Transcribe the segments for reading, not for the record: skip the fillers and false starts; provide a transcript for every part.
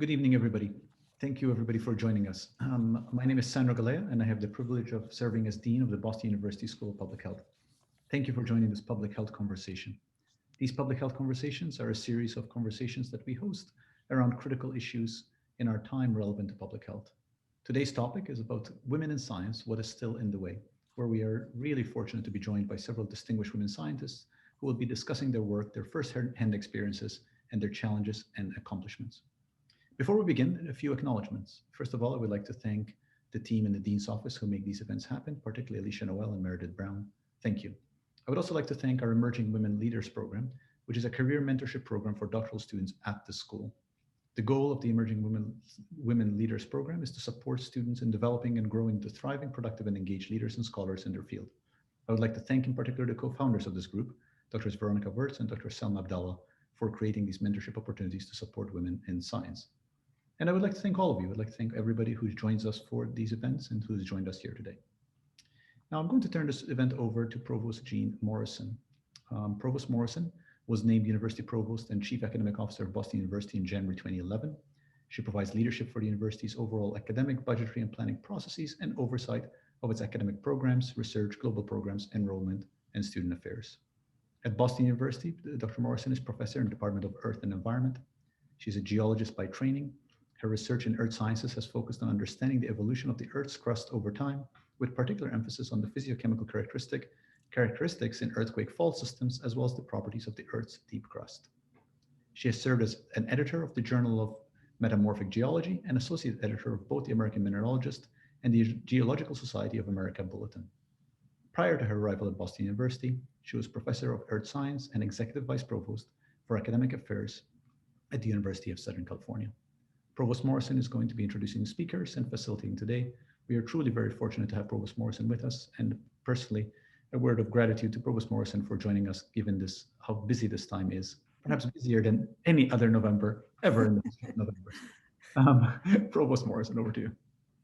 Good evening, everybody. Thank you, everybody, for joining us. My name is Sandro Galea, and I have the privilege of serving as Dean of the Boston University School of Public Health. Thank you for joining this public health conversation. These public health conversations are a series of conversations that we host around critical issues in our time relevant to public health. Today's topic is about women in science, what is still in the way, where we are really fortunate to be joined by several distinguished women scientists who will be discussing their work, their first-hand experiences, and their challenges and accomplishments. Before we begin, a few acknowledgements. First of all, I would like to thank the team in the Dean's office who make these events happen, particularly Alicia Noel and Meredith Brown. Thank you. I would also like to thank our Emerging Women Leaders Program, which is a career mentorship program for doctoral students at the school. The goal of the Emerging Women Leaders Program is to support students in developing and growing into thriving, productive, and engaged leaders and scholars in their field. I would like to thank in particular the co-founders of this group, Drs. Veronica Wirtz and Dr. Selma Abdallah, for creating these mentorship opportunities to support women in science. And I would like to thank all of you. I'd like to thank everybody who joins us for these events and who's joined us here today. Now I'm going to turn this event over to Provost Jean Morrison. Provost Morrison was named University Provost and Chief Academic Officer of Boston University in January 2011. She provides leadership for the university's overall academic, budgetary, and planning processes and oversight of its academic programs, research, global programs, enrollment, and student affairs. At Boston University, Dr. Morrison is professor in the Department of Earth and Environment. She's a geologist by training. Her research in earth sciences has focused on understanding the evolution of the Earth's crust over time, with particular emphasis on the physiochemical characteristics in earthquake fault systems, as well as the properties of the Earth's deep crust. She has served as an editor of the Journal of Metamorphic Geology and associate editor of both the American Mineralogist and the Geological Society of America Bulletin. Prior to her arrival at Boston University, she was professor of earth science and executive vice provost for academic affairs at the University of Southern California. Provost Morrison is going to be introducing speakers and facilitating today. We are truly very fortunate to have Provost Morrison with us, and personally, a word of gratitude to Provost Morrison for joining us, given this how busy this time is, perhaps busier than any other November ever in the history of November. Provost Morrison, over to you.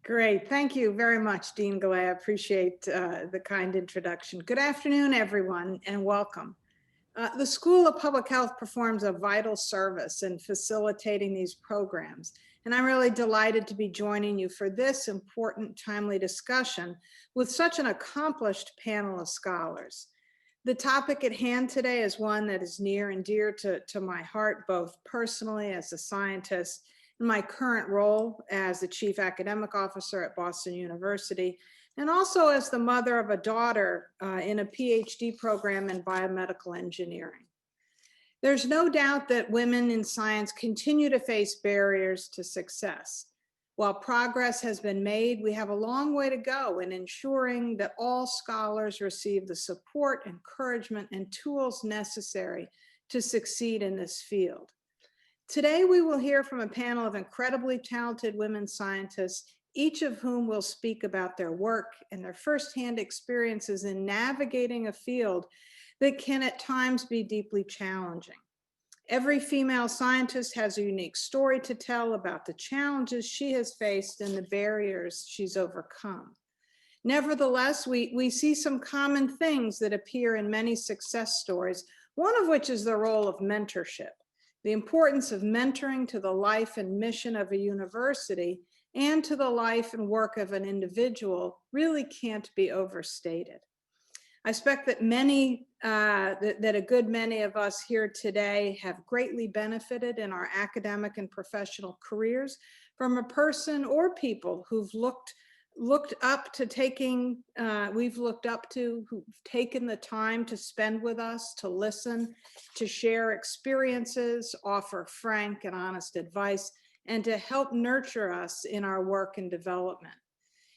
Great, thank you very much, Dean Galea. I appreciate the kind introduction. Good afternoon, everyone, and welcome. The School of Public Health performs a vital service in facilitating these programs, and I'm really delighted to be joining you for this important, timely discussion with such an accomplished panel of scholars. The topic at hand today is one that is near and dear to my heart, both personally as a scientist, in my current role as the Chief Academic Officer at Boston University, and also as the mother of a daughter in a PhD program in biomedical engineering. There's no doubt that women in science continue to face barriers to success. While progress has been made, we have a long way to go in ensuring that all scholars receive the support, encouragement, and tools necessary to succeed in this field. Today, we will hear from a panel of incredibly talented women scientists, each of whom will speak about their work and their firsthand experiences in navigating a field that can at times be deeply challenging. Every female scientist has a unique story to tell about the challenges she has faced and the barriers she's overcome. Nevertheless, we see some common things that appear in many success stories, one of which is the role of mentorship. The importance of mentoring to the life and mission of a university and to the life and work of an individual really can't be overstated. I expect that a good many of us here today have greatly benefited in our academic and professional careers from a person or people who've who've taken the time to spend with us, to listen, to share experiences, offer frank and honest advice, and to help nurture us in our work and development.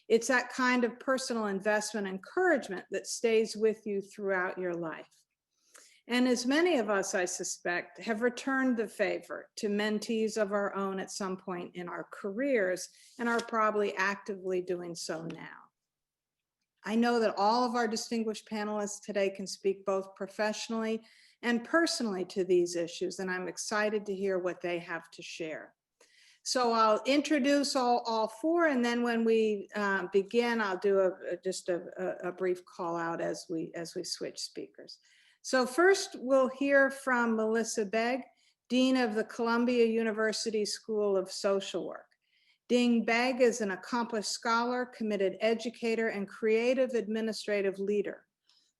It's that kind of personal investment and encouragement that stays with you throughout your life. And as many of us, I suspect, have returned the favor to mentees of our own at some point in our careers and are probably actively doing so now. I know that all of our distinguished panelists today can speak both professionally and personally to these issues, and I'm excited to hear what they have to share. So I'll introduce all four, and then when we begin, I'll do just a brief call out as we switch speakers. So first, we'll hear from Melissa Begg. Dean of the Columbia University School of Social Work. Dean Begg is an accomplished scholar, committed educator, and creative administrative leader.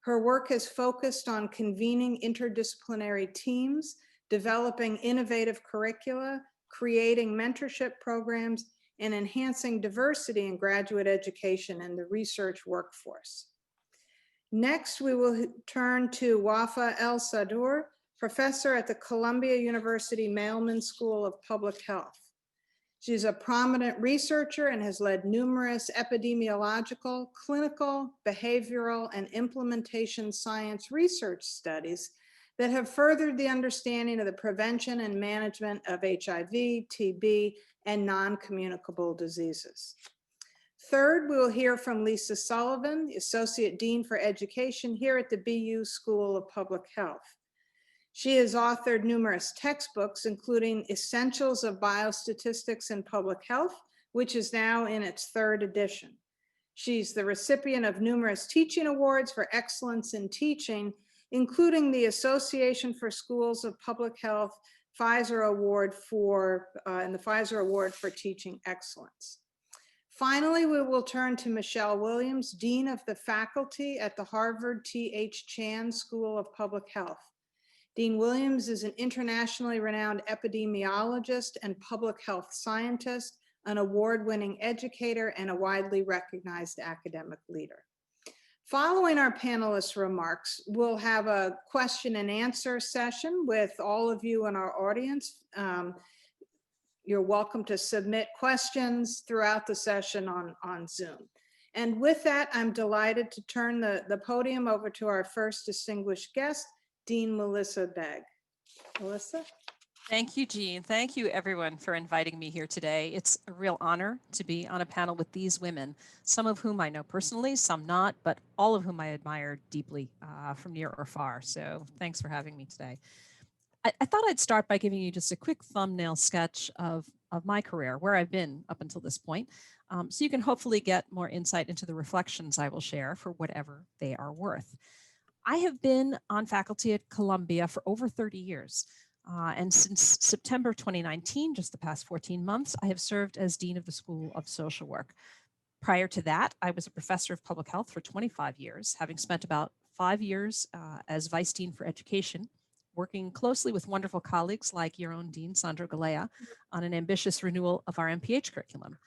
Her work has focused on convening interdisciplinary teams, developing innovative curricula, creating mentorship programs, and enhancing diversity in graduate education and the research workforce. Next, we will turn to Wafaa El-Sadr, professor at the Columbia University Mailman School of Public Health. She's a prominent researcher and has led numerous epidemiological, clinical, behavioral, and implementation science research studies that have furthered the understanding of the prevention and management of HIV, TB, and non-communicable diseases. Third, we will hear from Lisa Sullivan, the Associate Dean for Education here at the BU School of Public Health. She has authored numerous textbooks, including Essentials of Biostatistics in Public Health, which is now in its 3rd edition. She's the recipient of numerous teaching awards for excellence in teaching, including the Association for Schools of Public Health Pfizer Award and the Pfizer Award for Teaching Excellence. Finally, we will turn to Michelle Williams, Dean of the Faculty at the Harvard T.H. Chan School of Public Health. Dean Williams is an internationally renowned epidemiologist and public health scientist, an award-winning educator, and a widely recognized academic leader. Following our panelists' remarks, we'll have a question and answer session with all of you in our audience. You're welcome to submit questions throughout the session on Zoom. And with that, I'm delighted to turn the podium over to our first distinguished guest, Dean Melissa Begg. Melissa? Thank you, Jean. Thank you, everyone, for inviting me here today. It's a real honor to be on a panel with these women, some of whom I know personally, some not, but all of whom I admire deeply from near or far. So thanks for having me today. I thought I'd start by giving you just a quick thumbnail sketch of my career, where I've been up until this point, so you can hopefully get more insight into the reflections I will share for whatever they are worth. I have been on faculty at Columbia for over 30 years. And since September 2019, just the past 14 months, I have served as Dean of the School of Social Work. Prior to that, I was a professor of public health for 25 years, having spent about 5 years as Vice Dean for Education, working closely with wonderful colleagues like your own Dean, Sandra Galea, on an ambitious renewal of our MPH curriculum.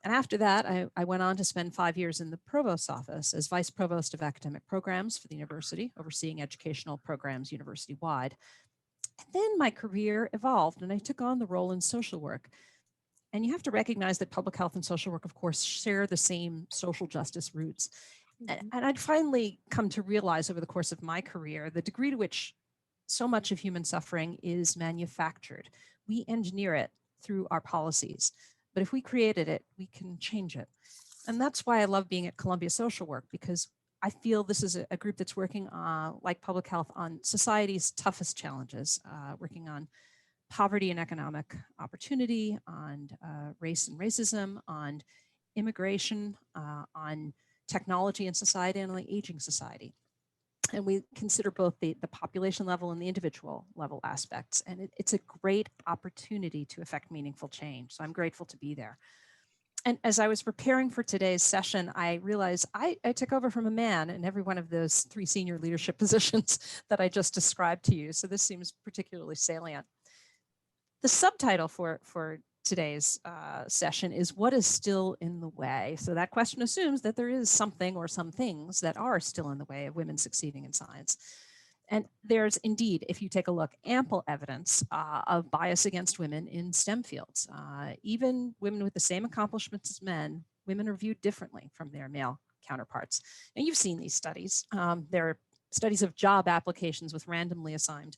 And after that, I went on to spend 5 years in the Provost's office as Vice Provost of Academic Programs for the university, overseeing educational programs university-wide. And then my career evolved and I took on the role in social work. And you have to recognize that public health and social work, of course, share the same social justice roots. And I'd finally come to realize over the course of my career the degree to which so much of human suffering is manufactured. We engineer it through our policies. But if we created it, we can change it. And that's why I love being at Columbia Social Work, because I feel this is a group that's working like public health on society's toughest challenges, working on poverty and economic opportunity, on race and racism, on immigration, on technology and society, and on the aging society. And we consider both the population level and the individual level aspects. And it's a great opportunity to affect meaningful change. So I'm grateful to be there. And as I was preparing for today's session, I realized I took over from a man in every one of those 3 senior leadership positions that I just described to you. So this seems particularly salient. The subtitle for today's session is "What is still in the way?" So that question assumes that there is something or some things that are still in the way of women succeeding in science. And there's indeed, if you take a look, ample evidence of bias against women in STEM fields. Even women with the same accomplishments as men, women are viewed differently from their male counterparts. And you've seen these studies. There are studies of job applications with randomly assigned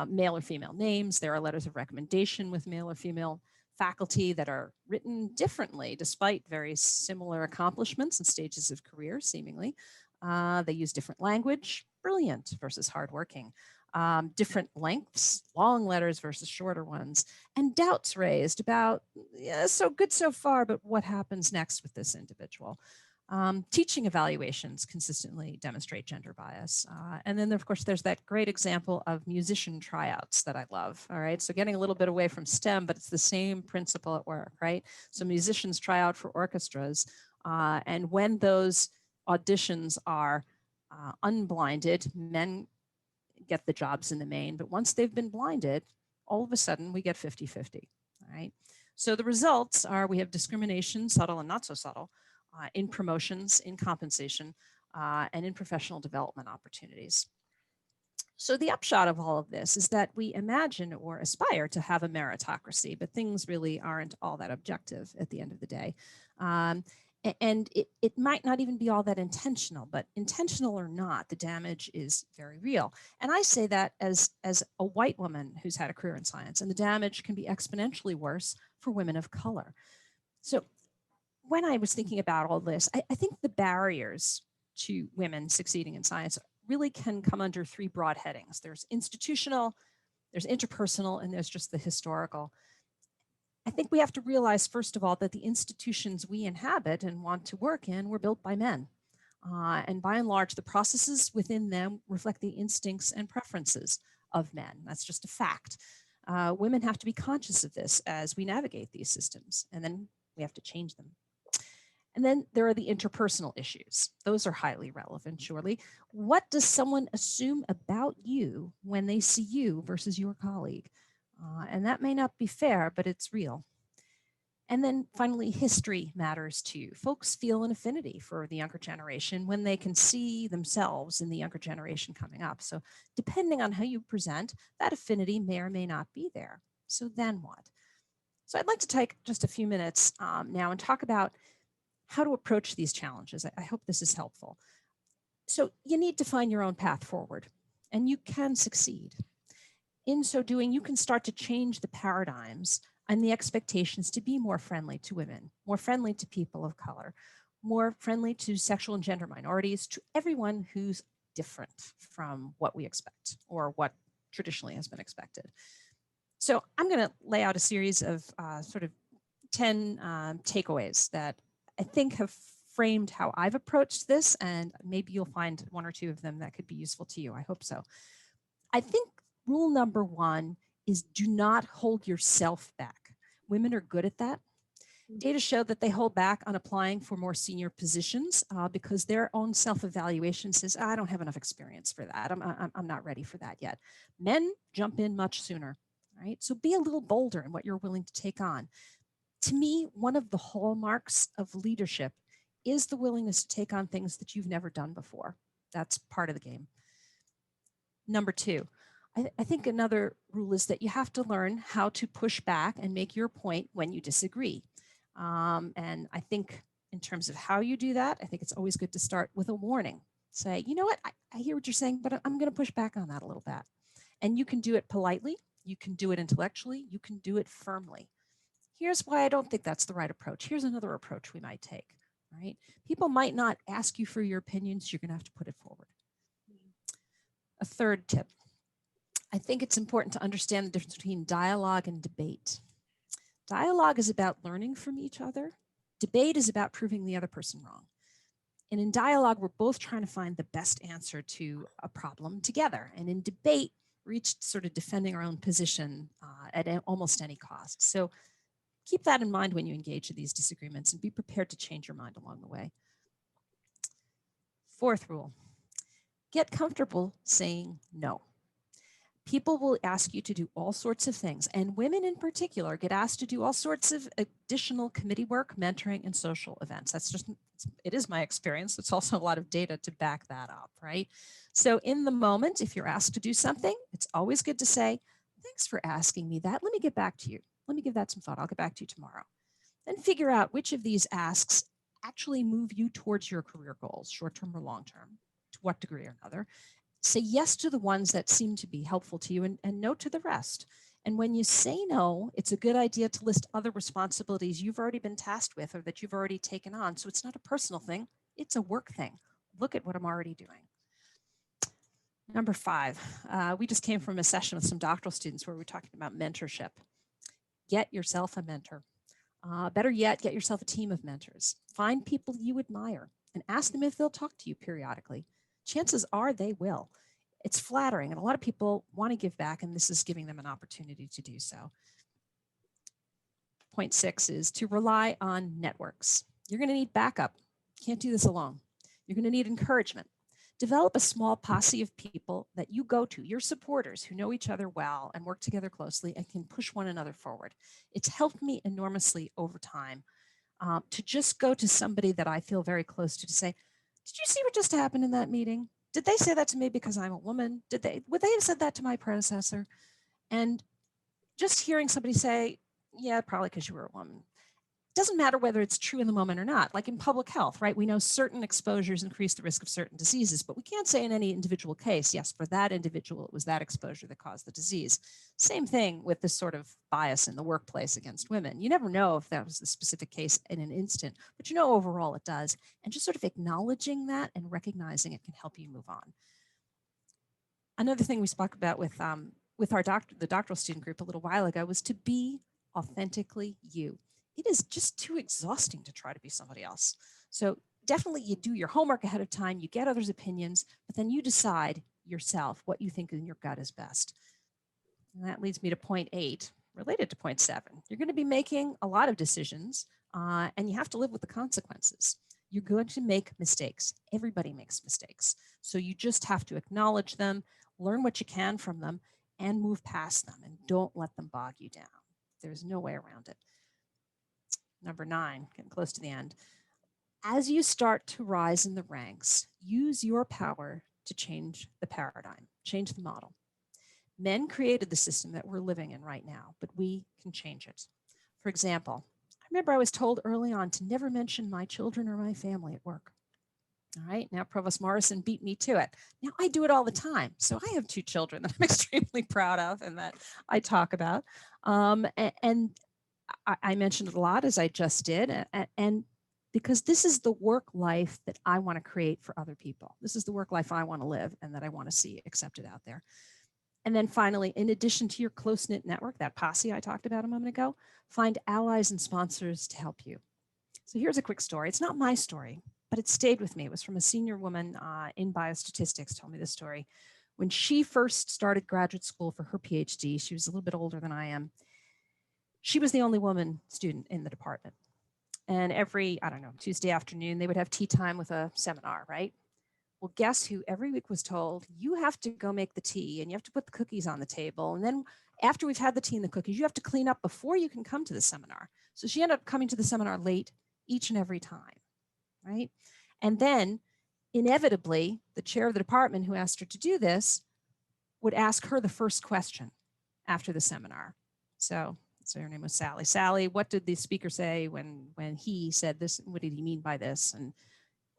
male or female names. There are letters of recommendation with male or female faculty that are written differently despite very similar accomplishments and stages of career, seemingly. They use different language, brilliant versus hardworking, different lengths, long letters versus shorter ones, and doubts raised about, yeah, so good so far, but what happens next with this individual? Teaching evaluations consistently demonstrate gender bias. And then, of course, there's that great example of musician tryouts that I love. All right. So getting a little bit away from STEM, but it's the same principle at work, right? So musicians try out for orchestras. And when those auditions are unblinded, men get the jobs in the main. But once they've been blinded, all of a sudden we get 50-50. All right. So the results are we have discrimination, subtle and not so subtle, in promotions, in compensation, and in professional development opportunities. So the upshot of all of this is that we imagine or aspire to have a meritocracy, but things really aren't all that objective at the end of the day. And it might not even be all that intentional, but intentional or not, the damage is very real. And I say that as a white woman who's had a career in science, and the damage can be exponentially worse for women of color. So when I was thinking about all this, I think the barriers to women succeeding in science really can come under three broad headings. There's institutional, there's interpersonal, and there's just the historical. I think we have to realize, first of all, that the institutions we inhabit and want to work in were built by men. And by and large, the processes within them reflect the instincts and preferences of men. That's just a fact. Women have to be conscious of this as we navigate these systems, and then we have to change them. And then there are the interpersonal issues. Those are highly relevant, surely. What does someone assume about you when they see you versus your colleague? And that may not be fair, but it's real. And then finally, history matters too. Folks feel an affinity for the younger generation when they can see themselves in the younger generation coming up. So depending on how you present, that affinity may or may not be there. So then what? So I'd like to take just a few minutes now and talk about how to approach these challenges. I hope this is helpful. So you need to find your own path forward, and you can succeed. In so doing, you can start to change the paradigms and the expectations to be more friendly to women, more friendly to people of color, more friendly to sexual and gender minorities, to everyone who's different from what we expect or what traditionally has been expected. So I'm going to lay out a series of sort of 10 takeaways that I think have framed how I've approached this, and maybe you'll find one or two of them that could be useful to you. I hope so. I think rule number one is do not hold yourself back. Women are good at that. Data show that they hold back on applying for more senior positions because their own self-evaluation says, I don't have enough experience for that. I'm not ready for that yet. Men jump in much sooner, right? So be a little bolder in what you're willing to take on. To me, one of the hallmarks of leadership is the willingness to take on things that you've never done before. That's part of the game. Number two, I think another rule is that you have to learn how to push back and make your point when you disagree. And I think in terms of how you do that, I think it's always good to start with a warning. Say, you know what, I hear what you're saying, but I'm going to push back on that a little bit. And you can do it politely, you can do it intellectually, you can do it firmly. Here's why I don't think that's the right approach. Here's another approach we might take, right? People might not ask you for your opinions. You're going to have to put it forward. A third tip. I think it's important to understand the difference between dialogue and debate. Dialogue is about learning from each other. Debate is about proving the other person wrong. And in dialogue, we're both trying to find the best answer to a problem together. And in debate, we're each sort of defending our own position at almost any cost. So keep that in mind when you engage in these disagreements and be prepared to change your mind along the way. Fourth rule, get comfortable saying no. People will ask you to do all sorts of things, and women in particular get asked to do all sorts of additional committee work, mentoring, and social events. That's just, it is my experience. It's also a lot of data to back that up, right? So in the moment, if you're asked to do something, it's always good to say, thanks for asking me that. Let me get back to you. Let me give that some thought. I'll get back to you tomorrow. Then figure out which of these asks actually move you towards your career goals, short-term or long-term, to what degree or another. Say yes to the ones that seem to be helpful to you and no to the rest. And when you say no, it's a good idea to list other responsibilities you've already been tasked with or that you've already taken on. So it's not a personal thing, it's a work thing. Look at what I'm already doing. Number 5, we just came from a session with some doctoral students where we were talking about mentorship. Get yourself a mentor. Better yet, get yourself a team of mentors. Find people you admire and ask them if they'll talk to you periodically. Chances are they will. It's flattering, and a lot of people want to give back, and this is giving them an opportunity to do so. Point 6 is to rely on networks. You're going to need backup. Can't do this alone. You're going to need encouragement. Develop a small posse of people that you go to, your supporters who know each other well and work together closely and can push one another forward. It's helped me enormously over time to just go to somebody that I feel very close to say, did you see what just happened in that meeting? Did they say that to me because I'm a woman? Would they have said that to my predecessor? And just hearing somebody say, yeah, probably because you were a woman. Doesn't matter whether it's true in the moment or not. Like in public health, right? We know certain exposures increase the risk of certain diseases, but we can't say in any individual case, yes, for that individual, it was that exposure that caused the disease. Same thing with this sort of bias in the workplace against women. You never know if that was the specific case in an instant, but you know overall it does. And just sort of acknowledging that and recognizing it can help you move on. Another thing we spoke about with the doctoral student group a little while ago was to be authentically you. It is just too exhausting to try to be somebody else. So definitely you do your homework ahead of time, you get others' opinions, but then you decide yourself what you think in your gut is best. And that leads me to point 8, related to point 7. You're going to be making a lot of decisions and you have to live with the consequences. You're going to make mistakes. Everybody makes mistakes. So you just have to acknowledge them, learn what you can from them, and move past them, and don't let them bog you down. There's no way around it. Number 9, getting close to the end. As you start to rise in the ranks, use your power to change the paradigm, change the model. Men created the system that we're living in right now, but we can change it. For example, I remember I was told early on to never mention my children or my family at work. All right, now Provost Morrison beat me to it. Now I do it all the time. So I have 2 children that I'm extremely proud of and that I talk about. And I mentioned it a lot, as I just did, and because this is the work life that I want to create for other people. This is the work life I want to live and that I want to see accepted out there. And then finally, in addition to your close-knit network, that posse I talked about a moment ago, find allies and sponsors to help you. So here's a quick story. It's not my story, but it stayed with me. It was from a senior woman in biostatistics, told me this story. When she first started graduate school for her PhD, she was a little bit older than I am. She was the only woman student in the department. And every, I don't know, Tuesday afternoon, they would have tea time with a seminar, right? Well, guess who every week was told, you have to go make the tea and you have to put the cookies on the table. And then after we've had the tea and the cookies, you have to clean up before you can come to the seminar. So she ended up coming to the seminar late each and every time, right? And then inevitably, the chair of the department who asked her to do this would ask her the first question after the seminar. So her name was Sally. Sally, what did the speaker say when he said this? What did he mean by this? And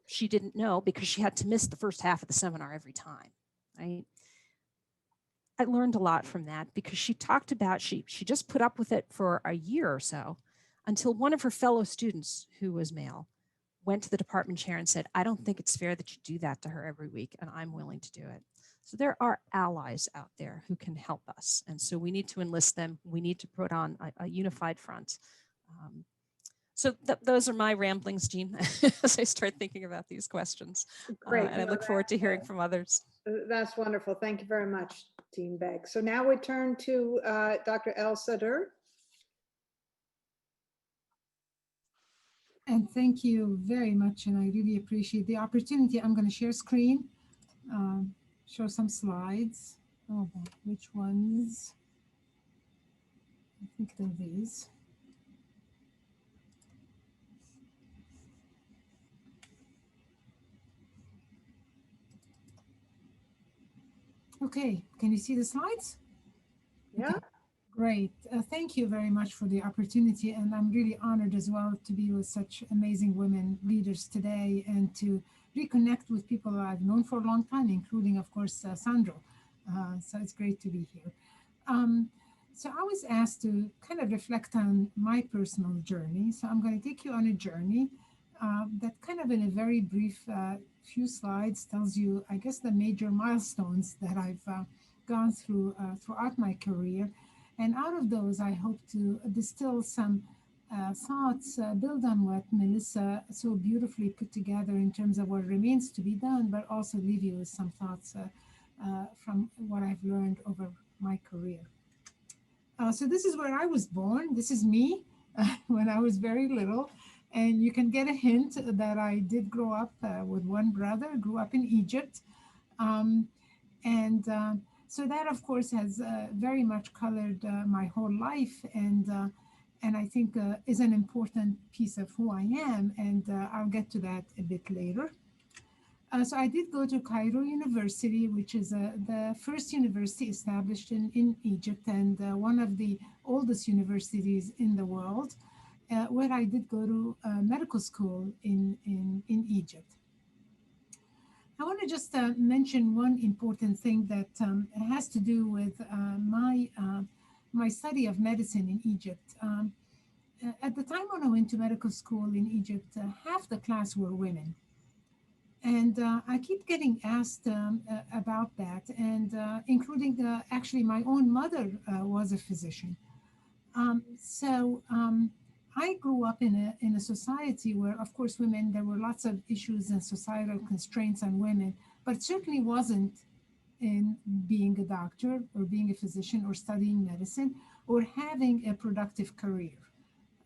she didn't know because she had to miss the first half of the seminar every time, right? I learned a lot from that because she talked about, she just put up with it for a year or so until one of her fellow students, who was male, went to the department chair and said, I don't think it's fair that you do that to her every week, and I'm willing to do it. So there are allies out there who can help us. And so we need to enlist them. We need to put on a unified front. So those are my ramblings, Jean, as I start thinking about these questions. Great. And I look forward to hearing from others. That's wonderful. Thank you very much, Dean Begg. So now we turn to Dr. El-Sadr. And thank you very much. And I really appreciate the opportunity. I'm going to share screen, show some slides. Oh, which ones? I think they're these. Okay, can you see the slides? Yeah. Okay. Great. Thank you very much for the opportunity. And I'm really honored as well to be with such amazing women leaders today and to reconnect with people I've known for a long time, including, of course, Sandro. So it's great to be here. So I was asked to kind of reflect on my personal journey. So I'm going to take you on a journey that kind of in a very brief few slides tells you, I guess, the major milestones that I've gone through throughout my career. And out of those, I hope to distill some thoughts build on what Melissa so beautifully put together in terms of what remains to be done, but also leave you with some thoughts from what I've learned over my career. So this is where I was born. This is me when I was very little. And you can get a hint that I did grow up with one brother, grew up in Egypt. Um, and so that, of course, has very much colored my whole life. And I think is an important piece of who I am. And I'll get to that a bit later. So I did go to Cairo University, which is the first university established in Egypt and one of the oldest universities in the world, where I did go to medical school in Egypt. I want to just mention one important thing that has to do with my study of medicine in Egypt. At the time when I went to medical school in Egypt, half the class were women. And I keep getting asked about that, and including actually my own mother was a physician. So I grew up in a society where, of course, women, there were lots of issues and societal constraints on women, but it certainly wasn't in being a doctor or being a physician or studying medicine or having a productive career.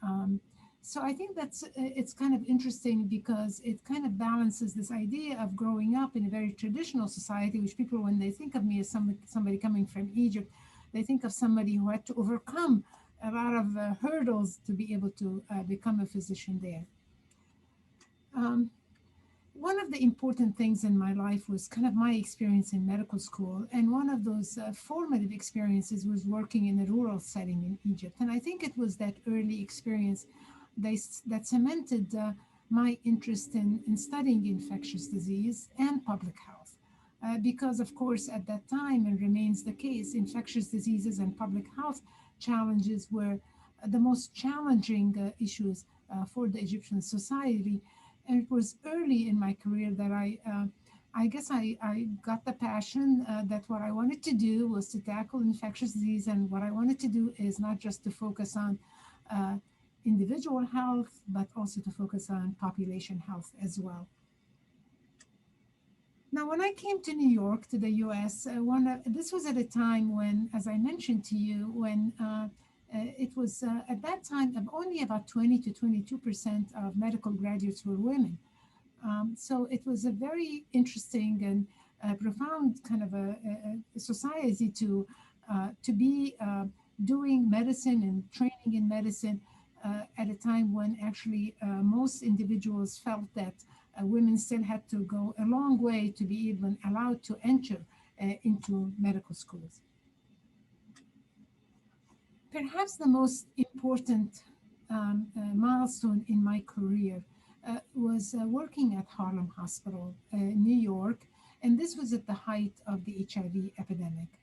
Um, so I think it's kind of interesting because it kind of balances this idea of growing up in a very traditional society, which people, when they think of me as somebody coming from Egypt, they think of somebody who had to overcome a lot of hurdles to be able to become a physician there. Um, One of the important things in my life was kind of my experience in medical school. And one of those formative experiences was working in a rural setting in Egypt. And I think it was that early experience that cemented my interest in studying infectious disease and public health. Because, of course, at that time, and remains the case, infectious diseases and public health challenges were the most challenging issues for the Egyptian society. And it was early in my career that I guess I got the passion that what I wanted to do was to tackle infectious disease. And what I wanted to do is not just to focus on individual health, but also to focus on population health as well. Now, when I came to New York, to the US, this was at a time when, as I mentioned to you, when it was at that time only about 20 to 22% of medical graduates were women. So it was a very interesting and profound kind of a society to be doing medicine and training in medicine at a time when actually most individuals felt that women still had to go a long way to be even allowed to enter into medical schools. Perhaps the most important milestone in my career was working at Harlem Hospital, New York, and this was at the height of the HIV epidemic.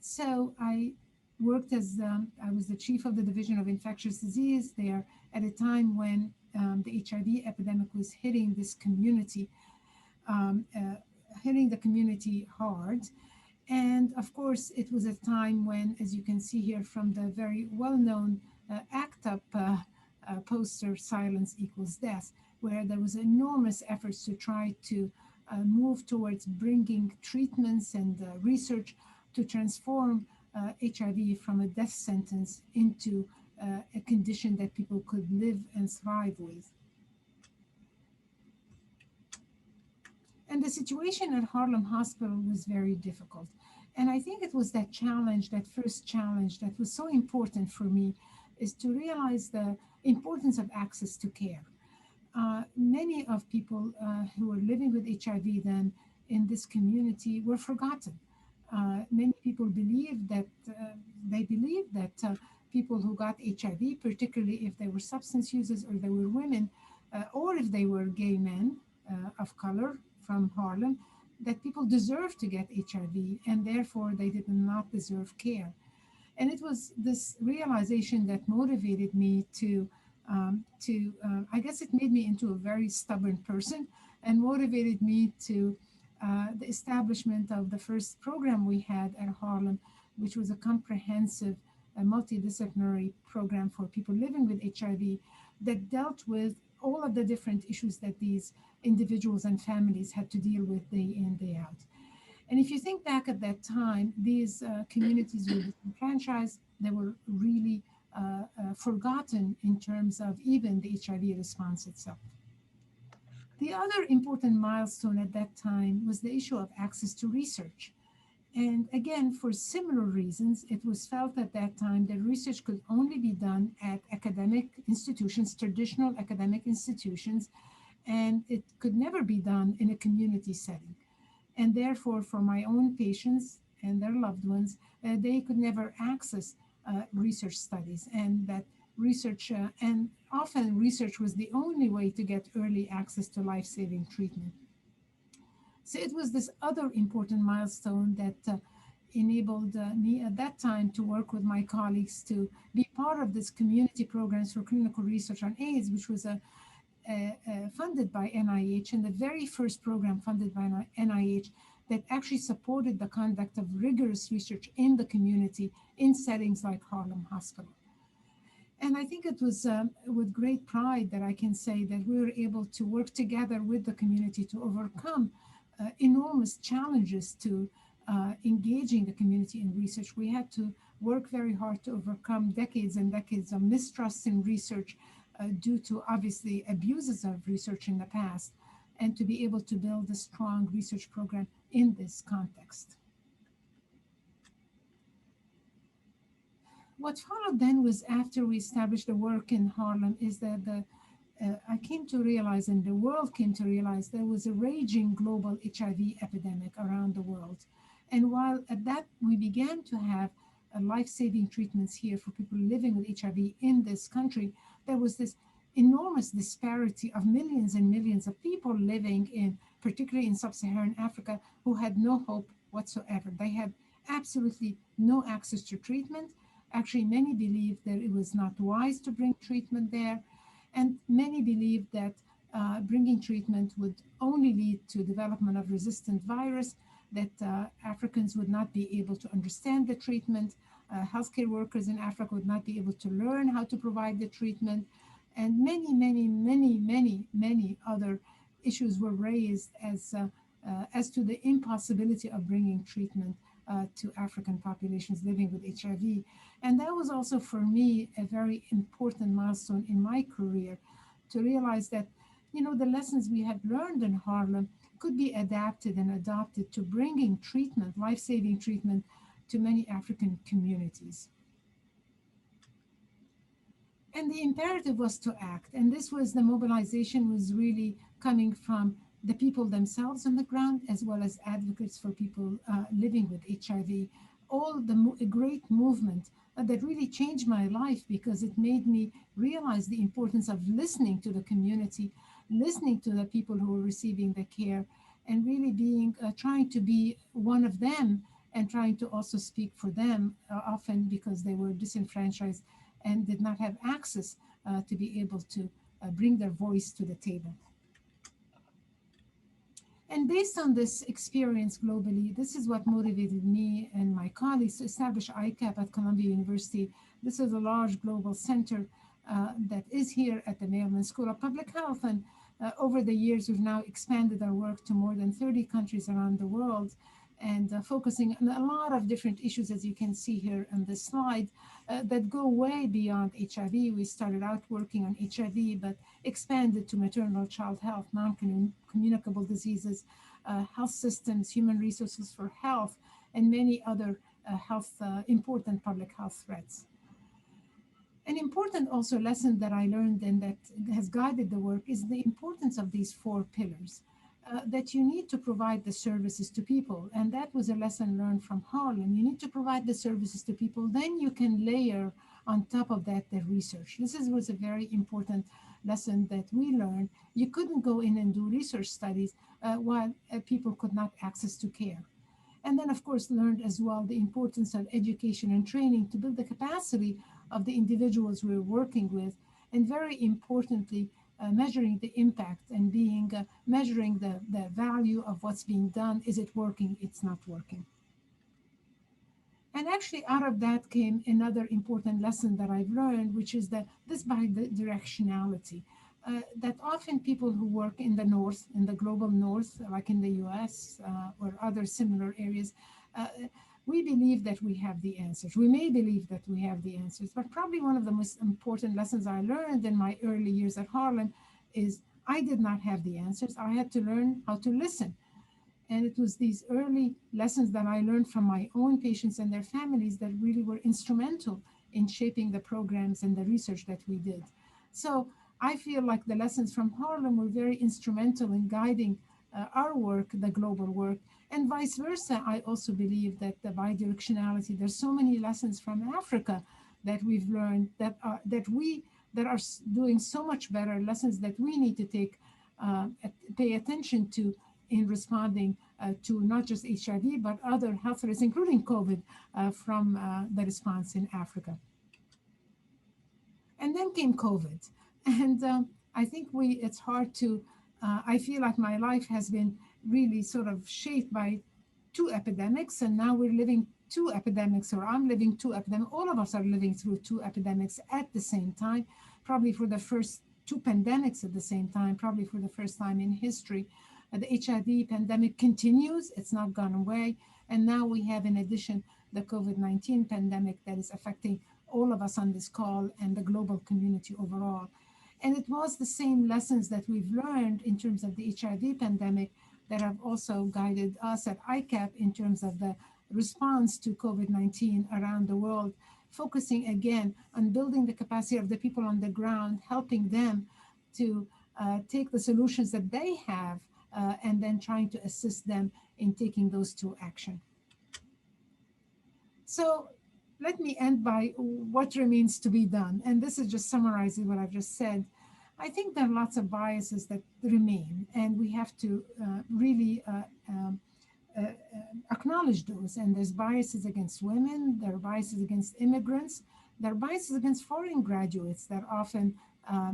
So I worked as, I was the chief of the Division of Infectious Disease there at a time when the HIV epidemic was hitting this community, hitting the community hard. And of course, it was a time when, as you can see here from the very well-known ACT UP poster, Silence Equals Death, where there was enormous efforts to try to move towards bringing treatments and research to transform HIV from a death sentence into a condition that people could live and thrive with. And the situation at Harlem Hospital was very difficult. And I think it was that challenge, that first challenge that was so important for me, is to realize the importance of access to care. Many of people who were living with HIV then in this community were forgotten. Many people believed that people who got HIV, particularly if they were substance users or they were women, or if they were gay men of color from Harlem, that people deserved to get HIV and therefore they did not deserve care. And it was this realization that motivated me to I guess it made me into a very stubborn person and motivated me to the establishment of the first program we had at Harlem, which was a comprehensive a multidisciplinary program for people living with HIV that dealt with all of the different issues that these individuals and families had to deal with day in, day out. And if you think back at that time, these communities were disenfranchised. They were really forgotten in terms of even the HIV response itself. The other important milestone at that time was the issue of access to research. And again, for similar reasons, it was felt at that time that research could only be done at academic institutions, traditional academic institutions, and it could never be done in a community setting. And therefore, for my own patients and their loved ones, they could never access research studies, and that research, and often research was the only way to get early access to life-saving treatment. So it was this other important milestone that enabled me at that time to work with my colleagues to be part of this community programs for clinical research on AIDS, which was funded by NIH, and the very first program funded by NIH that actually supported the conduct of rigorous research in the community in settings like Harlem Hospital. And I think it was with great pride that I can say that we were able to work together with the community to overcome enormous challenges to engaging the community in research. We had to work very hard to overcome decades and decades of mistrust in research due to obviously abuses of research in the past, and to be able to build a strong research program in this context. What followed then was, after we established the work in Harlem, is that I came to realize, and the world came to realize, there was a raging global HIV epidemic around the world. And while at that we began to have life-saving treatments here for people living with HIV in this country, there was this enormous disparity of millions and millions of people living in, particularly in sub-Saharan Africa, who had no hope whatsoever. They had absolutely no access to treatment. Actually, many believed that it was not wise to bring treatment there. And many believed that bringing treatment would only lead to development of resistant virus, that Africans would not be able to understand the treatment, healthcare workers in Africa would not be able to learn how to provide the treatment, and many other issues were raised as to the impossibility of bringing treatment to African populations living with HIV. And that was also for me a very important milestone in my career, to realize that, you know, the lessons we had learned in Harlem could be adapted and adopted to bringing treatment, life-saving treatment, to many African communities. And the imperative was to act. And this was, the mobilization was really coming from the people themselves on the ground, as well as advocates for people living with HIV. All the great movement that really changed my life, because it made me realize the importance of listening to the community, listening to the people who were receiving the care, and really being, trying to be one of them, and trying to also speak for them, often because they were disenfranchised and did not have access to be able to bring their voice to the table. And based on this experience globally, this is what motivated me and my colleagues to establish ICAP at Columbia University. This is a large global center that is here at the Maryland School of Public Health. And over the years, we've now expanded our work to more than 30 countries around the world, and focusing on a lot of different issues, as you can see here on this slide, that go way beyond HIV. We started out working on HIV, but expanded to maternal child health, non-communicable diseases, health systems, human resources for health, and many other important public health threats. An important also lesson that I learned and that has guided the work is the importance of these 4 pillars. That you need to provide the services to people. And that was a lesson learned from Harlem. You need to provide the services to people, then you can layer on top of that the research. This was a very important lesson that we learned. You couldn't go in and do research studies while people could not access to care. And then, of course, learned as well the importance of education and training to build the capacity of the individuals we're working with, and very importantly, measuring the impact and measuring the value of what's being done. Is it working? It's not working. And actually out of that came another important lesson that I've learned, which is that this bi-directionality, that often people who work in the North, in the global North, like in the US or other similar areas, uh, we believe that we have the answers. We may believe that we have the answers, but probably one of the most important lessons I learned in my early years at Harlem is I did not have the answers. I had to learn how to listen. And it was these early lessons that I learned from my own patients and their families that really were instrumental in shaping the programs and the research that we did. So I feel like the lessons from Harlem were very instrumental in guiding our work, the global work, and vice versa. I also believe that the bidirectionality, there's so many lessons from Africa that we've learned that are doing so much better, lessons that we need to pay attention to in responding to not just HIV, but other health threats, including COVID, from the response in Africa. And then came COVID. And I think it's hard to, I feel like my life has been really sort of shaped by two epidemics, and now we're living two epidemics, or I'm living two epidemics. All of us are living through two epidemics at the same time, probably for the first two pandemics at the same time, probably for the first time in history. The HIV pandemic continues, it's not gone away. And now we have, in addition, the COVID-19 pandemic that is affecting all of us on this call and the global community overall. And it was the same lessons that we've learned in terms of the HIV pandemic that have also guided us at ICAP in terms of the response to COVID-19 around the world, focusing again on building the capacity of the people on the ground, helping them to take the solutions that they have and then trying to assist them in taking those to action. So let me end by what remains to be done. And this is just summarizing what I've just said. I think there are lots of biases that remain, and we have to really acknowledge those. And there's biases against women, there are biases against immigrants, there are biases against foreign graduates that often,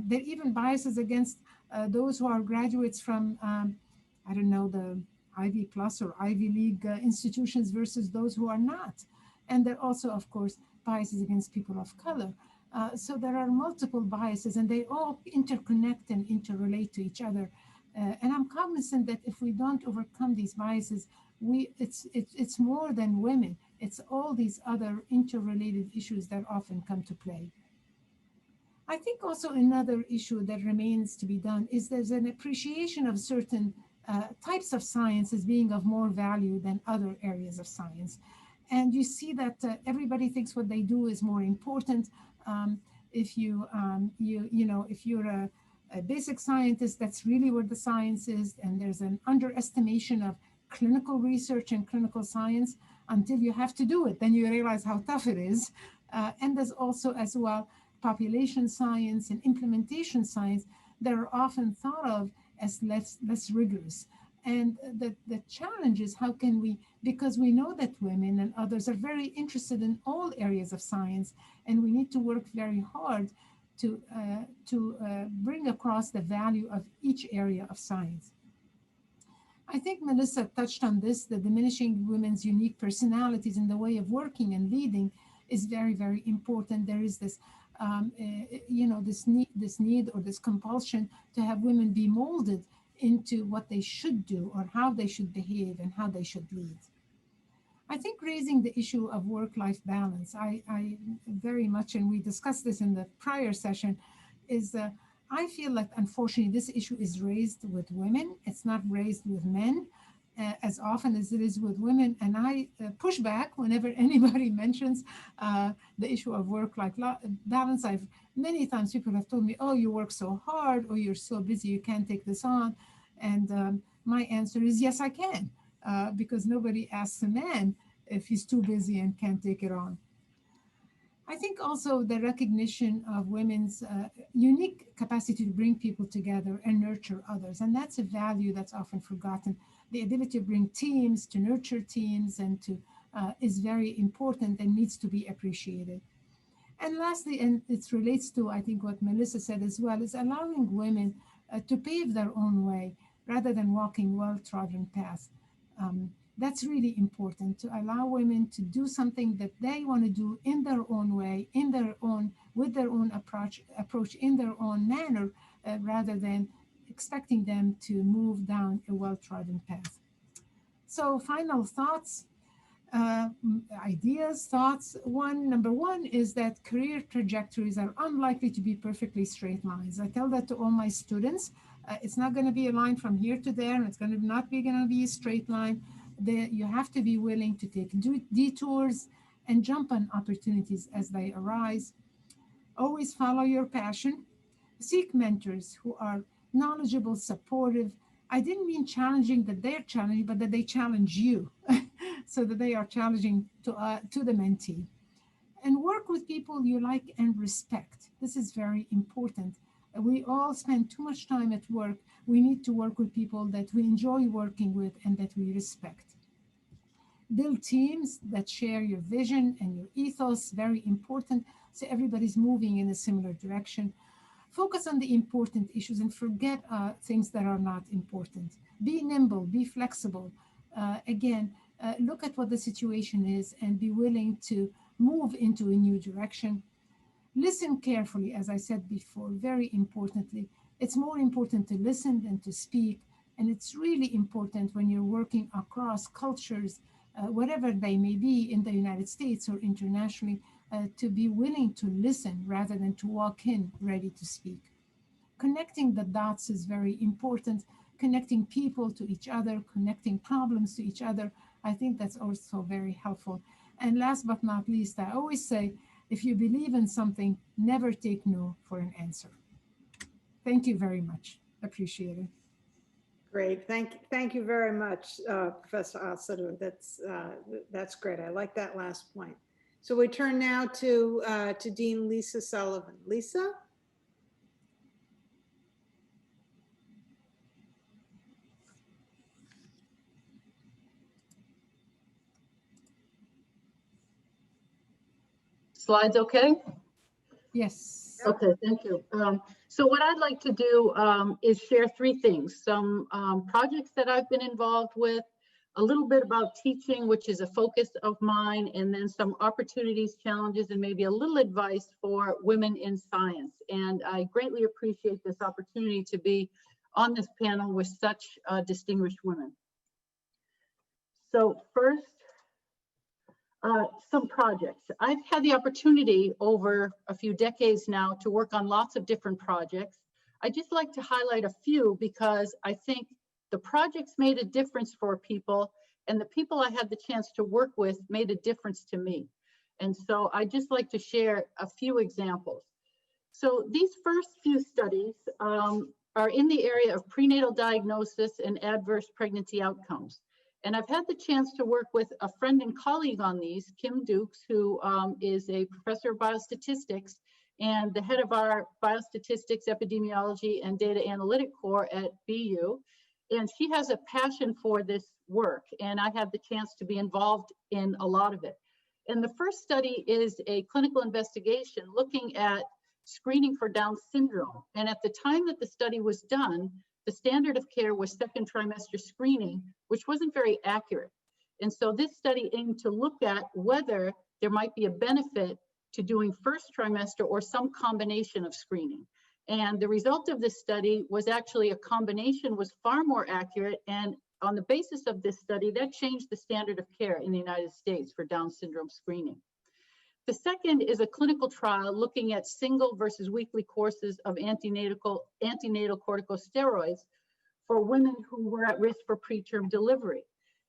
there are even biases against those who are graduates from, I don't know, the Ivy Plus or Ivy League institutions versus those who are not. And there are also, of course, biases against people of color. So there are multiple biases, and they all interconnect and interrelate to each other. And I'm cognizant that if we don't overcome these biases, it's more than women. It's all these other interrelated issues that often come to play. I think also another issue that remains to be done is there's an appreciation of certain types of science as being of more value than other areas of science. And you see that everybody thinks what they do is more important. If if you're a basic scientist, that's really where the science is, and there's an underestimation of clinical research and clinical science until you have to do it. Then you realize how tough it is. And there's also as well population science and implementation science that are often thought of as less rigorous. And the challenge is how can we, because we know that women and others are very interested in all areas of science, and we need to work very hard to bring across the value of each area of science. I think Melissa touched on this, the diminishing women's unique personalities in the way of working and leading is very, very important. There is this, this need or this compulsion to have women be molded into what they should do or how they should behave and how they should lead. I think raising the issue of work-life balance, I very much, and we discussed this in the prior session, is I feel like unfortunately this issue is raised with women. It's not raised with men as often as it is with women. And I push back whenever anybody mentions the issue of work-life balance. Many times people have told me, oh, you work so hard, or you're so busy, you can't take this on. And my answer is, yes, I can, because nobody asks a man if he's too busy and can't take it on. I think also the recognition of women's unique capacity to bring people together and nurture others. And that's a value that's often forgotten. The ability to bring teams, to nurture teams, and to is very important and needs to be appreciated. And lastly, and it relates to, I think, what Melissa said as well, is allowing women to pave their own way rather than walking well-trodden paths. That's really important, to allow women to do something that they want to do in their own way, in their own, with their own approach in their own manner, rather than expecting them to move down a well-trodden path. So final thoughts, ideas, thoughts. Number one is that career trajectories are unlikely to be perfectly straight lines. I tell that to all my students. It's not going to be a line from here to there, and it's going to not be a straight line. You have to be willing to take detours and jump on opportunities as they arise. Always follow your passion. Seek mentors who are knowledgeable, supportive. I didn't mean challenging that they're challenging, but that they challenge you so that they are challenging to the mentee. And work with people you like and respect. This is very important. We all spend too much time at work. We need to work with people that we enjoy working with and that we respect. Build teams that share your vision and your ethos, very important, so everybody's moving in a similar direction. Focus on the important issues and forget things that are not important. Be nimble, be flexible. Look at what the situation is and be willing to move into a new direction. Listen carefully, as I said before, very importantly. It's more important to listen than to speak. And it's really important when you're working across cultures, whatever they may be in the United States or internationally, to be willing to listen rather than to walk in ready to speak. Connecting the dots is very important. Connecting people to each other, connecting problems to each other. I think that's also very helpful. And last but not least, I always say, if you believe in something, never take no for an answer. Thank you very much. Appreciate it. Great. Thank you very much, Professor El-Sadr. That's great. I like that last point. So we turn now to Dean Lisa Sullivan. Lisa? Slides okay? Yes. Okay, thank you. So what I'd like to do is share three things. Some projects that I've been involved with, a little bit about teaching, which is a focus of mine, and then some opportunities, challenges, and maybe a little advice for women in science. And I greatly appreciate this opportunity to be on this panel with such distinguished women. So first, some projects. I've had the opportunity over a few decades now to work on lots of different projects. I just like to highlight a few because I think the projects made a difference for people, and the people I had the chance to work with made a difference to me. And so I just like to share a few examples. So these first few studies are in the area of prenatal diagnosis and adverse pregnancy outcomes. And I've had the chance to work with a friend and colleague on these, Kim Dukes, who is a professor of biostatistics and the head of our biostatistics, epidemiology, and data analytic core at BU. And she has a passion for this work, and I had the chance to be involved in a lot of it. And the first study is a clinical investigation looking at screening for Down syndrome. And at the time that the study was done, the standard of care was second trimester screening, which wasn't very accurate. And so this study aimed to look at whether there might be a benefit to doing first trimester or some combination of screening. And the result of this study was actually a combination was far more accurate. And on the basis of this study, that changed the standard of care in the United States for Down syndrome screening. The second is a clinical trial looking at single versus weekly courses of antenatal corticosteroids for women who were at risk for preterm delivery.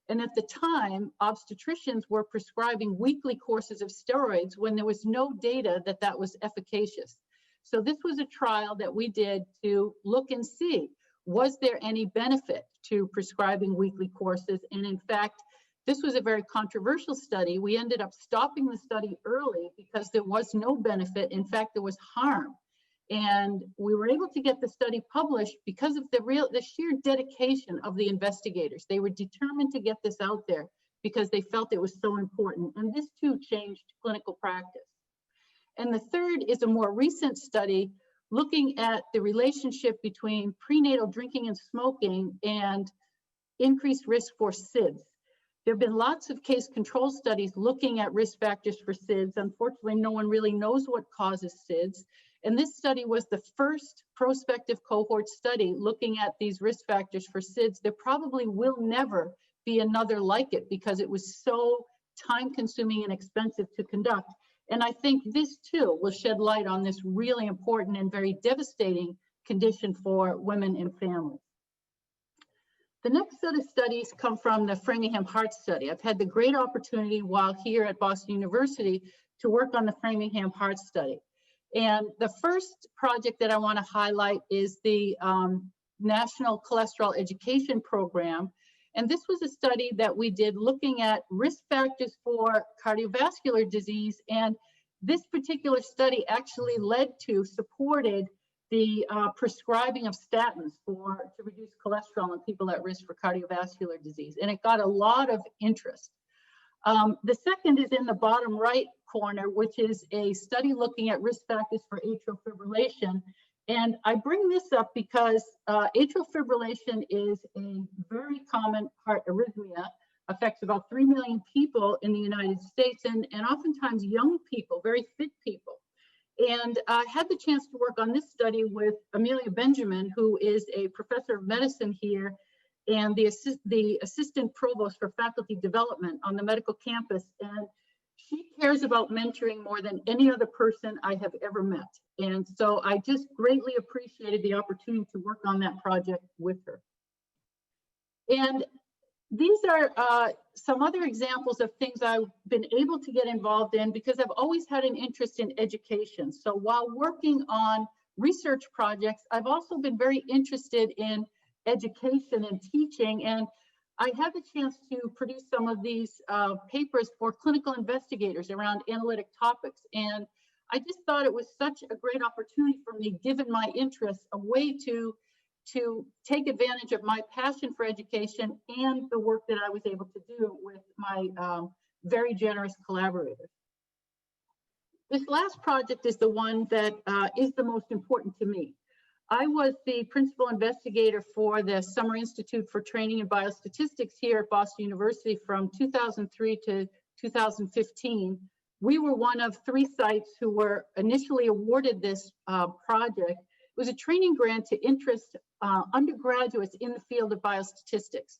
And at the time, obstetricians were prescribing weekly courses of steroids when there was no data that that was efficacious. So this was a trial that we did to look and see, was there any benefit to prescribing weekly courses? And in fact, this was a very controversial study. We ended up stopping the study early because there was no benefit. In fact, there was harm. And we were able to get the study published because of the sheer dedication of the investigators. They were determined to get this out there because they felt it was so important. And this too changed clinical practice. And the third is a more recent study looking at the relationship between prenatal drinking and smoking and increased risk for SIDS. There have been lots of case control studies looking at risk factors for SIDS. Unfortunately, no one really knows what causes SIDS. And this study was the first prospective cohort study looking at these risk factors for SIDS. There probably will never be another like it because it was so time consuming and expensive to conduct. And I think this too will shed light on this really important and very devastating condition for women and families. The next set of studies come from the Framingham Heart Study. I've had the great opportunity while here at Boston University to work on the Framingham Heart Study. And the first project that I want to highlight is the National Cholesterol Education Program. And this was a study that we did looking at risk factors for cardiovascular disease. And this particular study actually supported the prescribing of statins to reduce cholesterol in people at risk for cardiovascular disease. And it got a lot of interest. The second is in the bottom right corner, which is a study looking at risk factors for atrial fibrillation. And I bring this up because atrial fibrillation is a very common heart arrhythmia, affects about 3 million people in the United States, and oftentimes young people, very fit people. And I had the chance to work on this study with Amelia Benjamin, who is a professor of medicine here and the assistant provost for faculty development on the medical campus. And she cares about mentoring more than any other person I have ever met. And so I just greatly appreciated the opportunity to work on that project with her. And these are some other examples of things I've been able to get involved in because I've always had an interest in education. So while working on research projects, I've also been very interested in education and teaching. And I had the chance to produce some of these papers for clinical investigators around analytic topics. And I just thought it was such a great opportunity for me, given my interests, a way to take advantage of my passion for education and the work that I was able to do with my very generous collaborators. This last project is the one that is the most important to me. I was the principal investigator for the Summer Institute for Training in Biostatistics here at Boston University from 2003 to 2015. We were one of 3 sites who were initially awarded this project. It was a training grant to interest undergraduates in the field of biostatistics.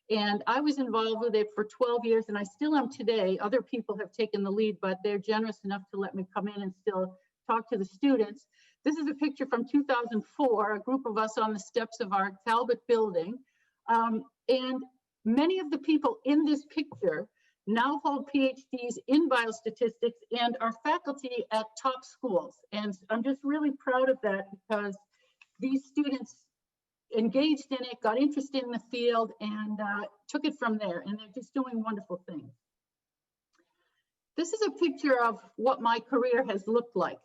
And I was involved with it for 12 years, and I still am today. Other people have taken the lead, but they're generous enough to let me come in and still talk to the students. This is a picture from 2004, a group of us on the steps of our Talbot building. And many of the people in this picture now hold PhDs in biostatistics and are faculty at top schools. And I'm just really proud of that because these students engaged in it, got interested in the field, and took it from there. And they're just doing wonderful things. This is a picture of what my career has looked like.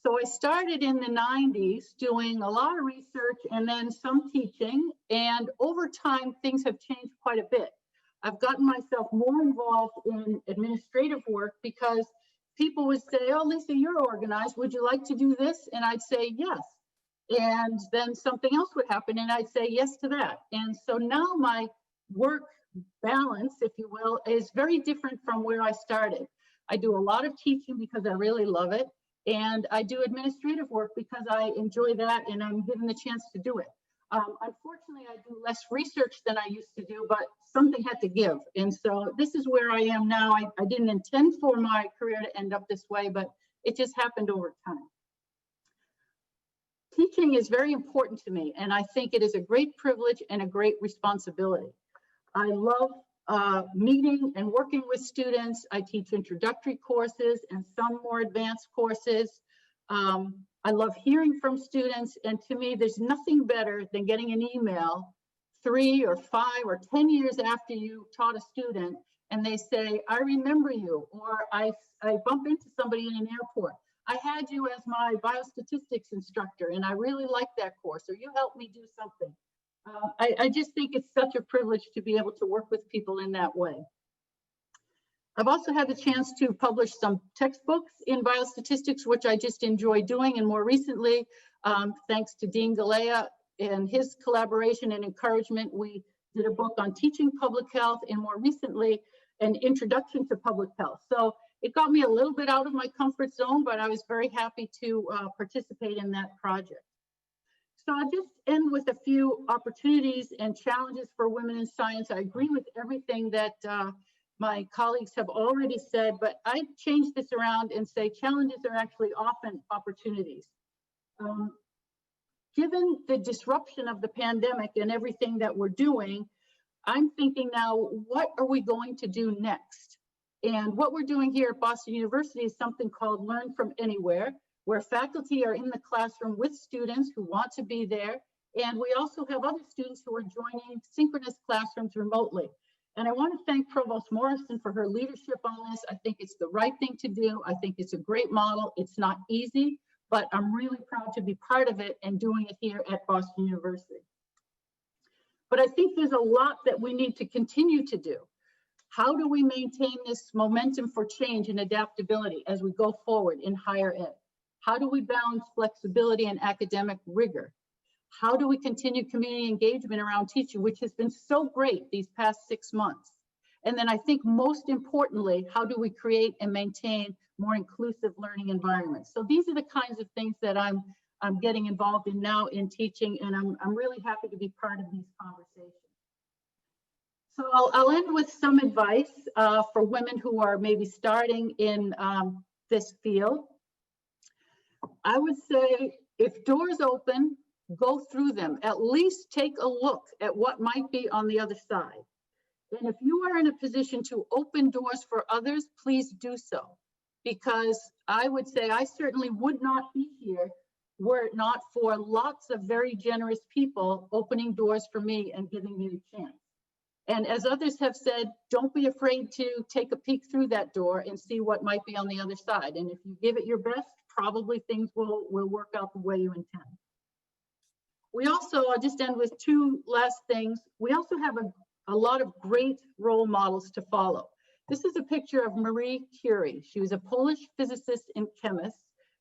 So I started in the 90s doing a lot of research and then some teaching. And over time, things have changed quite a bit. I've gotten myself more involved in administrative work because people would say, oh, Lisa, you're organized. Would you like to do this? And I'd say, yes. And then something else would happen and I'd say yes to that. And so now my work balance, if you will, is very different from where I started. I do a lot of teaching because I really love it. And I do administrative work because I enjoy that and I'm given the chance to do it. Unfortunately, I do less research than I used to do, but something had to give. And so this is where I am now. I didn't intend for my career to end up this way, but it just happened over time. Teaching is very important to me, and I think it is a great privilege and a great responsibility. I love meeting and working with students. I teach introductory courses and some more advanced courses. I love hearing from students, and to me, there's nothing better than getting an email 3 or 5 or 10 years after you taught a student, and they say, I remember you, or I bump into somebody in an airport. I had you as my biostatistics instructor, and I really liked that course, or you helped me do something. I just think it's such a privilege to be able to work with people in that way. I've also had the chance to publish some textbooks in biostatistics, which I just enjoy doing. And more recently, thanks to Dean Galea and his collaboration and encouragement, we did a book on teaching public health, and more recently, an introduction to public health. So it got me a little bit out of my comfort zone, but I was very happy to participate in that project. So I'll just end with a few opportunities and challenges for women in science. I agree with everything that my colleagues have already said, but I change this around and say challenges are actually often opportunities. Given the disruption of the pandemic and everything that we're doing, I'm thinking now, what are we going to do next? And what we're doing here at Boston University is something called Learn from Anywhere, where faculty are in the classroom with students who want to be there. And we also have other students who are joining synchronous classrooms remotely. And I want to thank Provost Morrison for her leadership on this. I think it's the right thing to do. I think it's a great model. It's not easy, but I'm really proud to be part of it and doing it here at Boston University. But I think there's a lot that we need to continue to do. How do we maintain this momentum for change and adaptability as we go forward in higher ed? How do we balance flexibility and academic rigor? How do we continue community engagement around teaching, which has been so great these past 6 months? And then I think most importantly, how do we create and maintain more inclusive learning environments? So these are the kinds of things that I'm getting involved in now in teaching, and I'm really happy to be part of these conversations. So I'll end with some advice for women who are maybe starting in this field. I would say if doors open, go through them. At least take a look at what might be on the other side. And if you are in a position to open doors for others, please do so. Because I would say I certainly would not be here were it not for lots of very generous people opening doors for me and giving me the chance. And as others have said, don't be afraid to take a peek through that door and see what might be on the other side. And if you give it your best, probably things will work out the way you intend. We also, I'll just end with two last things. We also have a lot of great role models to follow. This is a picture of Marie Curie. She was a Polish physicist and chemist.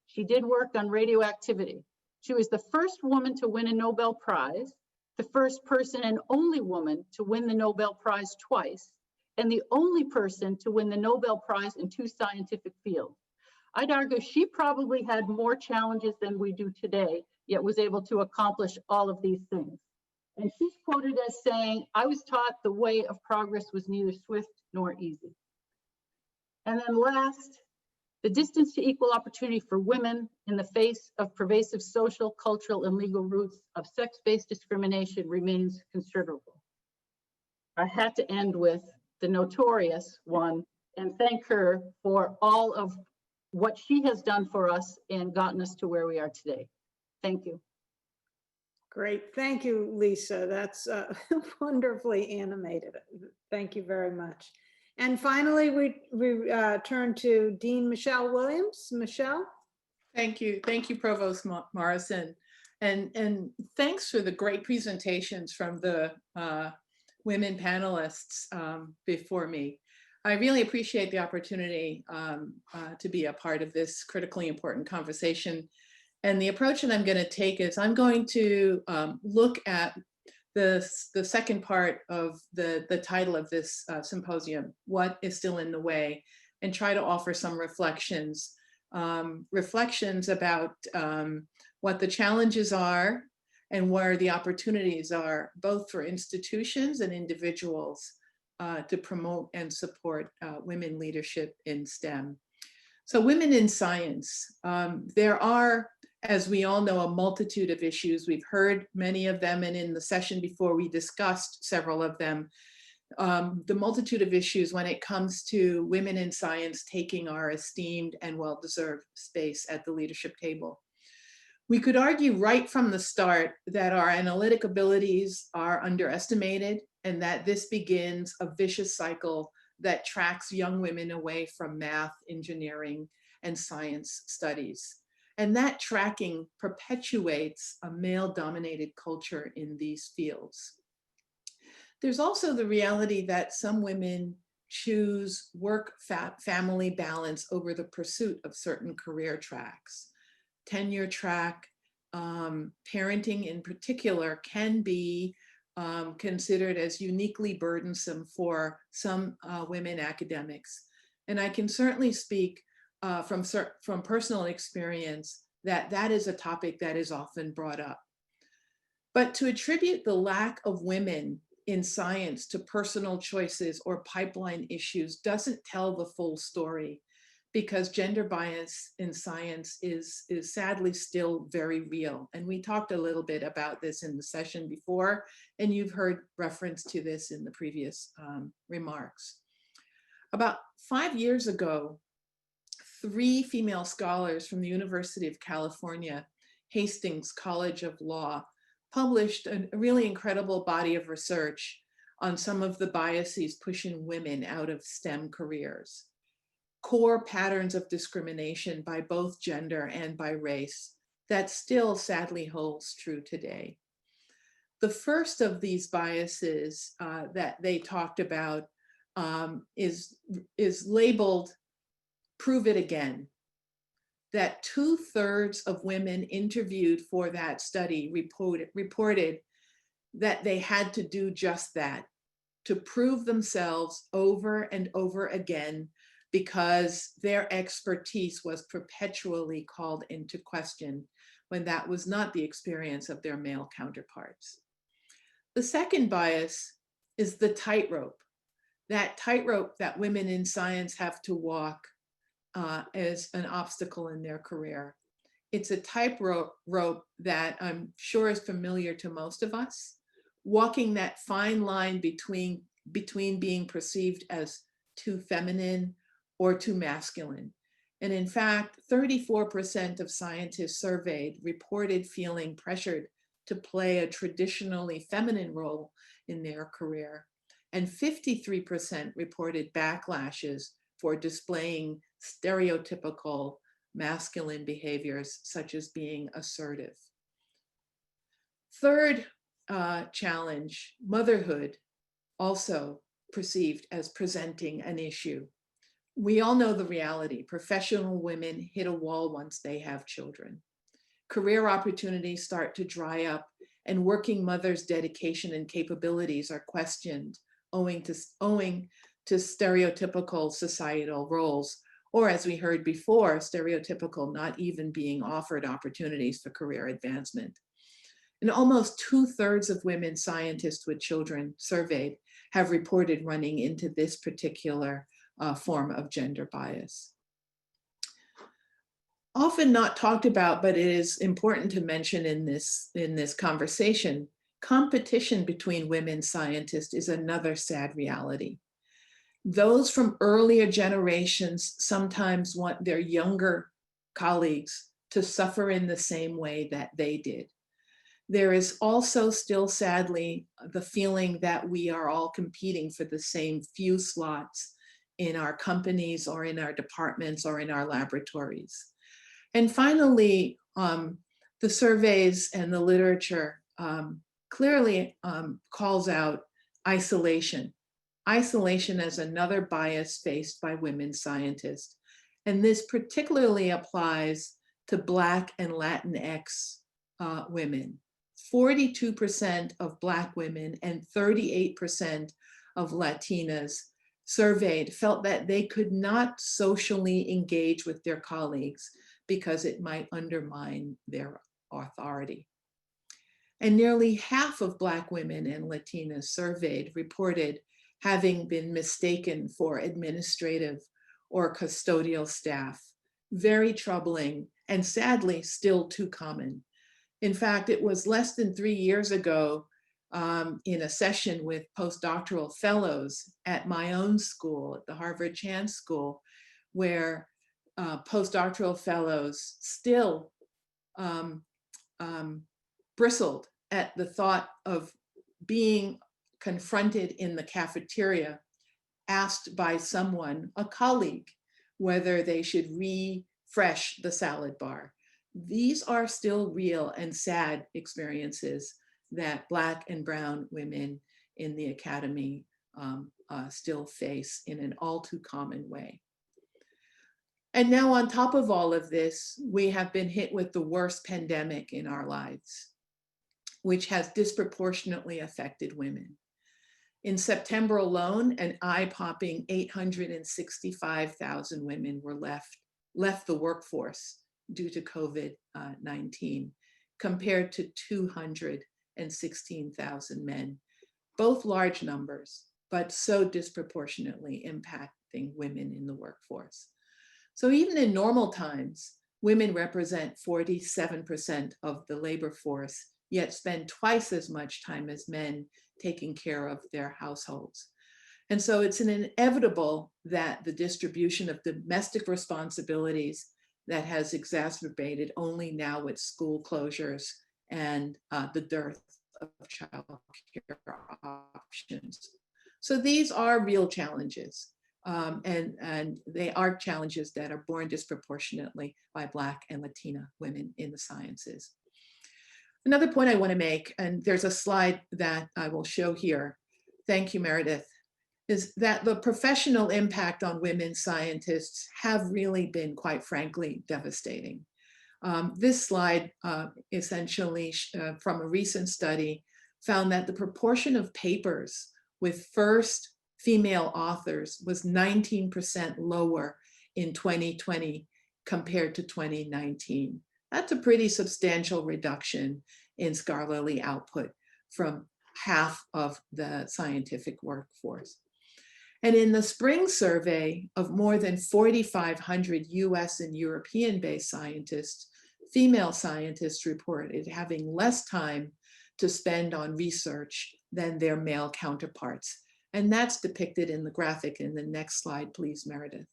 She did work on radioactivity. She was the first woman to win a Nobel Prize, the first person and only woman to win the Nobel Prize twice, and the only person to win the Nobel Prize in 2 scientific fields. I'd argue she probably had more challenges than we do today, yet was able to accomplish all of these things. And she's quoted as saying, "I was taught the way of progress was neither swift nor easy." And then last, the distance to equal opportunity for women in the face of pervasive social, cultural, and legal roots of sex-based discrimination remains considerable. I had to end with the notorious one and thank her for all of what she has done for us and gotten us to where we are today. Thank you. Great. Thank you, Lisa. That's wonderfully animated. Thank you very much. And finally, we turn to Dean Michelle Williams. Michelle? Thank you, Provost Morrison. And thanks for the great presentations from the women panelists before me. I really appreciate the opportunity to be a part of this critically important conversation. And the approach that I'm going to take is I'm going to look at the second part of the title of this symposium, What is Still in the Way, and try to offer some reflections about what the challenges are and where the opportunities are, both for institutions and individuals to promote and support women leadership in STEM. So women in science, there are, as we all know, a multitude of issues. We've heard many of them, and in the session before we discussed several of them. The multitude of issues when it comes to women in science taking our esteemed and well-deserved space at the leadership table. We could argue right from the start that our analytic abilities are underestimated and that this begins a vicious cycle that tracks young women away from math, engineering, and science studies. And that tracking perpetuates a male-dominated culture in these fields. There's also the reality that some women choose work-family balance over the pursuit of certain career tracks. Tenure track, parenting in particular, can be considered as uniquely burdensome for some women academics. And I can certainly speak from personal experience that that is a topic that is often brought up. But to attribute the lack of women in science to personal choices or pipeline issues doesn't tell the full story, because gender bias in science is sadly still very real. And we talked a little bit about this in the session before, and you've heard reference to this in the previous remarks. About 5 years ago, 3 female scholars from the University of California, Hastings College of Law, published a really incredible body of research on some of the biases pushing women out of STEM careers. Core patterns of discrimination by both gender and by race that still sadly holds true today. The first of these biases that they talked about is labeled "prove it again." That 2/3 of women interviewed for that study reported that they had to do just that, to prove themselves over and over again, because their expertise was perpetually called into question when that was not the experience of their male counterparts. The second bias is the tightrope, that tightrope that women in science have to walk as an obstacle in their career. It's a tightrope that I'm sure is familiar to most of us, walking that fine line between being perceived as too feminine or too masculine. And in fact, 34% of scientists surveyed reported feeling pressured to play a traditionally feminine role in their career. And 53% reported backlashes for displaying stereotypical masculine behaviors, such as being assertive. Third challenge, motherhood, also perceived as presenting an issue. We all know the reality. Professional women hit a wall once they have children. Career opportunities start to dry up, and working mothers' dedication and capabilities are questioned owing to stereotypical societal roles, or as we heard before, stereotypical not even being offered opportunities for career advancement. And almost 2/3 of women scientists with children surveyed have reported running into this particular form of gender bias. Often not talked about, but it is important to mention in this conversation, competition between women scientists is another sad reality. Those from earlier generations sometimes want their younger colleagues to suffer in the same way that they did. There is also still, sadly, the feeling that we are all competing for the same few slots in our companies or in our departments or in our laboratories. And finally, the surveys and the literature clearly calls out isolation. Isolation as another bias faced by women scientists. And this particularly applies to Black and Latinx women. 42% of Black women and 38% of Latinas surveyed felt that they could not socially engage with their colleagues because it might undermine their authority. And nearly half of Black women and Latinas surveyed reported having been mistaken for administrative or custodial staff. Very troubling and sadly still too common. In fact, it was less than 3 years ago in a session with postdoctoral fellows at my own school, at the Harvard Chance School, where postdoctoral fellows still bristled at the thought of being confronted in the cafeteria, asked by someone, a colleague, whether they should refresh the salad bar. These are still real and sad experiences that Black and brown women in the academy still face in an all too common way. And now on top of all of this, we have been hit with the worst pandemic in our lives. which has disproportionately affected women. In September alone, an eye-popping 865,000 women were left the workforce due to COVID-19, compared to 216,000 men, both large numbers, but so disproportionately impacting women in the workforce. So even in normal times, women represent 47% of the labor force, yet spend twice as much time as men taking care of their households. And so it's inevitable that the distribution of domestic responsibilities that has exacerbated only now with school closures and the dearth of childcare options. So these are real challenges. And they are challenges that are borne disproportionately by Black and Latina women in the sciences. Another point I want to make, and there's a slide that I will show here, thank you, Meredith, is that the professional impact on women scientists have really been, quite frankly, devastating. This slide, essentially from a recent study, found that the proportion of papers with first female authors was 19% lower in 2020 compared to 2019. That's a pretty substantial reduction in scholarly output from half of the scientific workforce. And in the spring survey of more than 4,500 US and European-based scientists, female scientists reported having less time to spend on research than their male counterparts. And that's depicted in the graphic in the next slide, please, Meredith.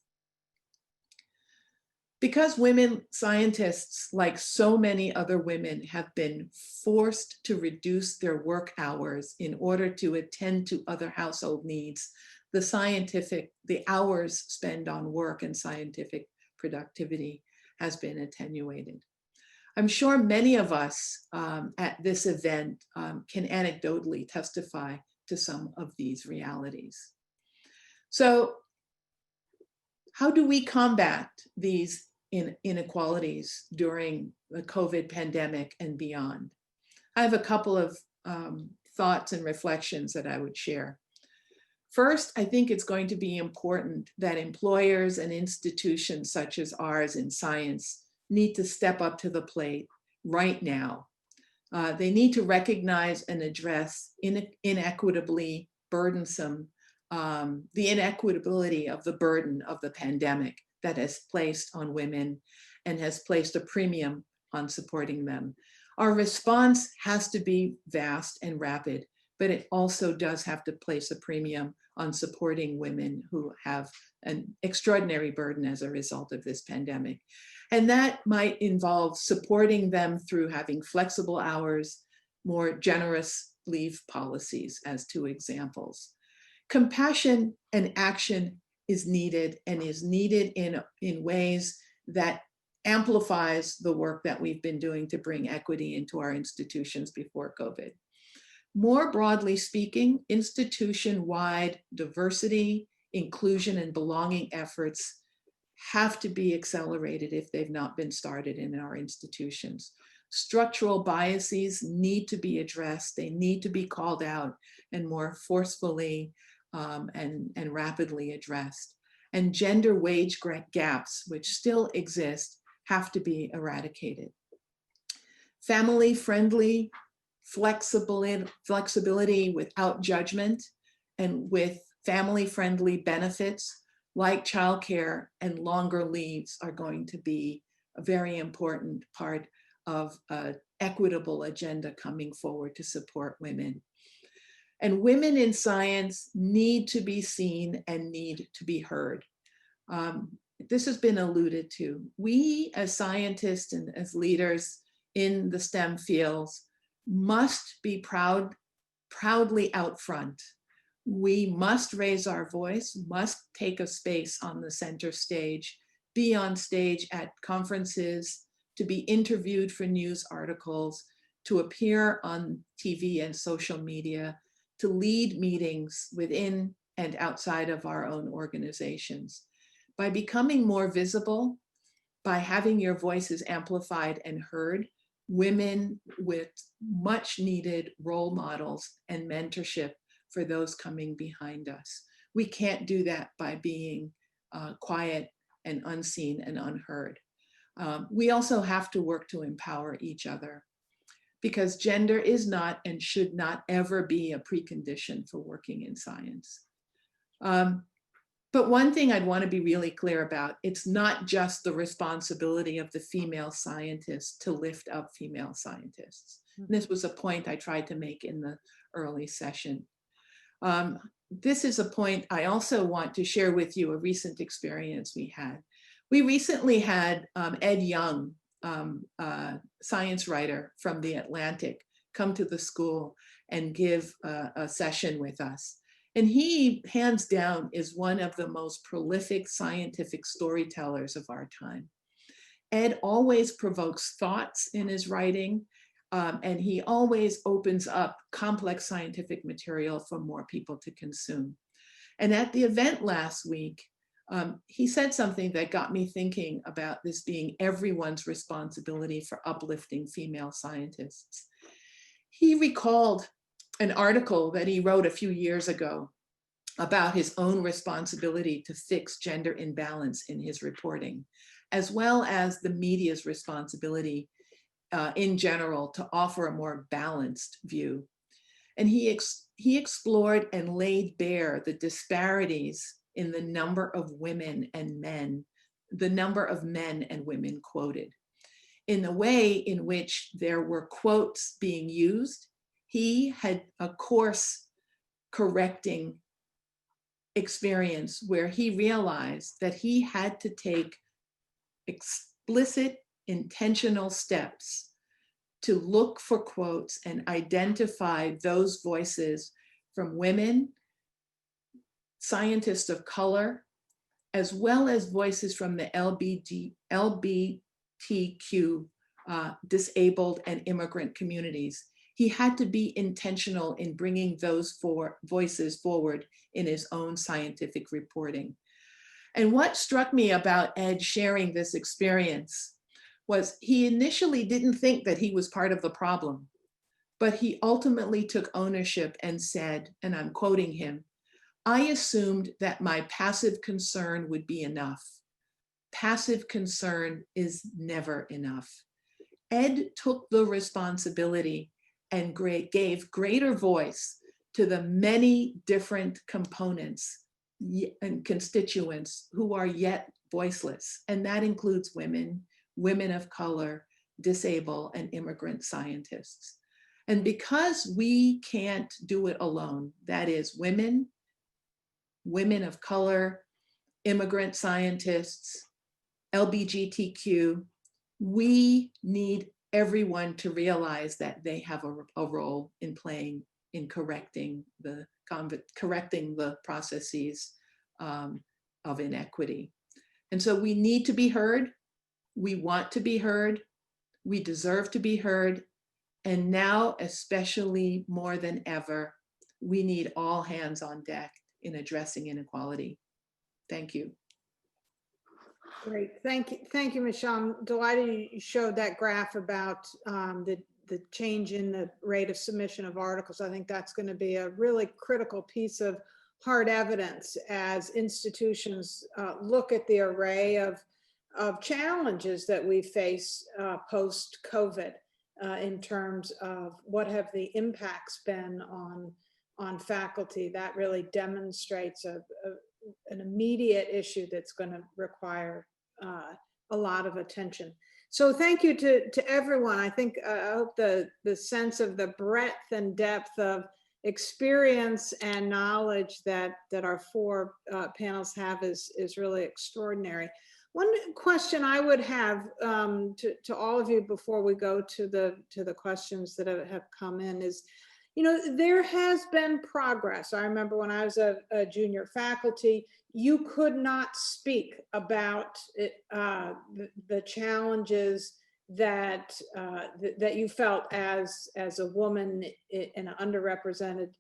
Because women scientists, like so many other women, have been forced to reduce their work hours in order to attend to other household needs, the hours spent on work and scientific productivity has been attenuated. I'm sure many of us at this event can anecdotally testify to some of these realities. So how do we combat these inequalities during the COVID pandemic and beyond? I have a couple of thoughts and reflections that I would share. First, I think it's going to be important that employers and institutions such as ours in science need to step up to the plate right now. They need to recognize and address inequitably burdensome, the inequitability of the burden of the pandemic that has placed on women and has placed a premium on supporting them. Our response has to be vast and rapid, but it also does have to place a premium on supporting women who have an extraordinary burden as a result of this pandemic. And that might involve supporting them through having flexible hours, more generous leave policies as two examples. Compassion and action is needed, and is needed in ways that amplifies the work that we've been doing to bring equity into our institutions before COVID. More broadly speaking, institution-wide diversity, inclusion, and belonging efforts have to be accelerated if they've not been started in our institutions. Structural biases need to be addressed. They need to be called out and more forcefully and rapidly addressed. And gender wage gaps, which still exist, have to be eradicated. Family-friendly flexibility without judgment and with family-friendly benefits like childcare and longer leaves are going to be a very important part of an equitable agenda coming forward to support women. And women in science need to be seen and need to be heard. This has been alluded to. We as scientists and as leaders in the STEM fields must be proudly out front. We must raise our voice, must take a space on the center stage, be on stage at conferences, to be interviewed for news articles, to appear on TV and social media, to lead meetings within and outside of our own organizations. By becoming more visible, by having your voices amplified and heard, women with much needed role models and mentorship for those coming behind us. We can't do that by being quiet and unseen and unheard. We also have to work to empower each other, because gender is not and should not ever be a precondition for working in science. But one thing I'd want to be really clear about, it's not just the responsibility of the female scientists to lift up female scientists. And this was a point I tried to make in the early session. This is a point I also want to share with you, a recent experience we had. We recently had Ed Young, science writer from The Atlantic, come to the school and give a session with us. And he, hands down, is one of the most prolific scientific storytellers of our time. Ed always provokes thoughts in his writing, and he always opens up complex scientific material for more people to consume. And at the event last week, he said something that got me thinking about this being everyone's responsibility for uplifting female scientists. He recalled an article that he wrote a few years ago about his own responsibility to fix gender imbalance in his reporting, as well as the media's responsibility in general to offer a more balanced view. And he explored and laid bare the disparities in the number of women and men, the number of men and women quoted. In the way in which there were quotes being used, he had a course correcting experience where he realized that he had to take explicit, intentional steps to look for quotes and identify those voices from women, scientists of color, as well as voices from the LGBTQ, disabled and immigrant communities. He had to be intentional in bringing those voices forward in his own scientific reporting. And what struck me about Ed sharing this experience was he initially didn't think that he was part of the problem, but he ultimately took ownership and said, and I'm quoting him, "I assumed that my passive concern would be enough. Passive concern is never enough." Ed took the responsibility and gave greater voice to the many different components and constituents who are yet voiceless. And that includes women, women of color, disabled, and immigrant scientists. And because we can't do it alone, that is women, women of color, immigrant scientists, LGBTQ, we need everyone to realize that they have a role in playing in correcting the processes of inequity. And so we need to be heard. We want to be heard. We deserve to be heard. And now, especially more than ever, we need all hands on deck in addressing inequality. Thank you. Great, thank you, Michelle. I'm delighted you showed that graph about the change in the rate of submission of articles. I think that's going to be a really critical piece of hard evidence as institutions look at the array of challenges that we face post-COVID in terms of what have the impacts been on faculty. That really demonstrates an immediate issue that's going to require a lot of attention. So thank you to everyone. I think I hope the sense of the breadth and depth of experience and knowledge that our four panels have is really extraordinary. One question I would have to all of you before we go to the questions that have come in is, you know, there has been progress. I remember when I was a junior faculty, you could not speak about the challenges that you felt as a woman and an underrepresented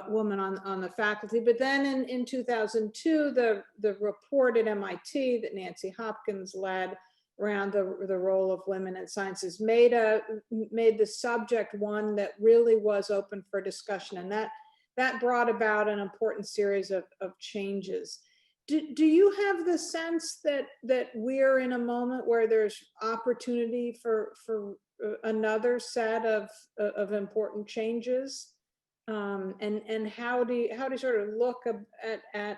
woman on the faculty. But then in 2002, the report at MIT that Nancy Hopkins led around the role of women in sciences, made the subject one that really was open for discussion, and that brought about an important series of changes. Do you have the sense that we're in a moment where there's opportunity for another set of important changes? And how do you sort of look at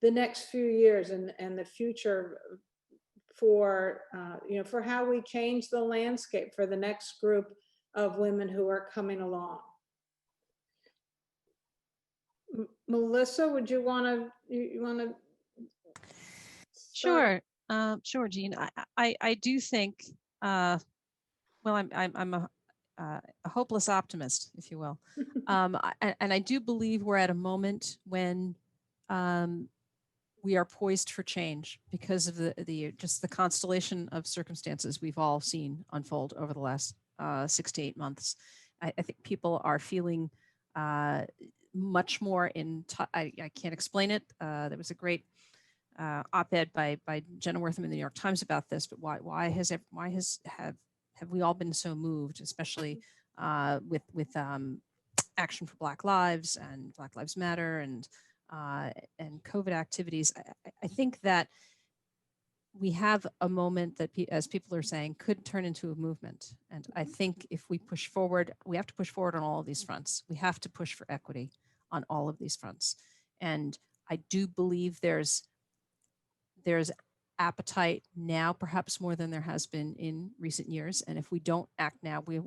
the next few years and the future for for how we change the landscape for the next group of women who are coming along? Melissa, would you want to? Sure, sure, Jean. I do think. Well, I'm a hopeless optimist, if you will, and I do believe we're at a moment when we are poised for change because of just the constellation of circumstances we've all seen unfold over the last 6 to 8 months. I think people are feeling much more I can't explain it. There was a great op-ed by Jenna Wortham in the New York Times about this, but why have we all been so moved, especially with Action for Black Lives and Black Lives Matter and COVID activities? I think that we have a moment that, as people are saying, could turn into a movement. And I think if we push forward, we have to push forward on all of these fronts. We have to push for equity on all of these fronts. And I do believe there's appetite now, perhaps more than there has been in recent years. And if we don't act now, we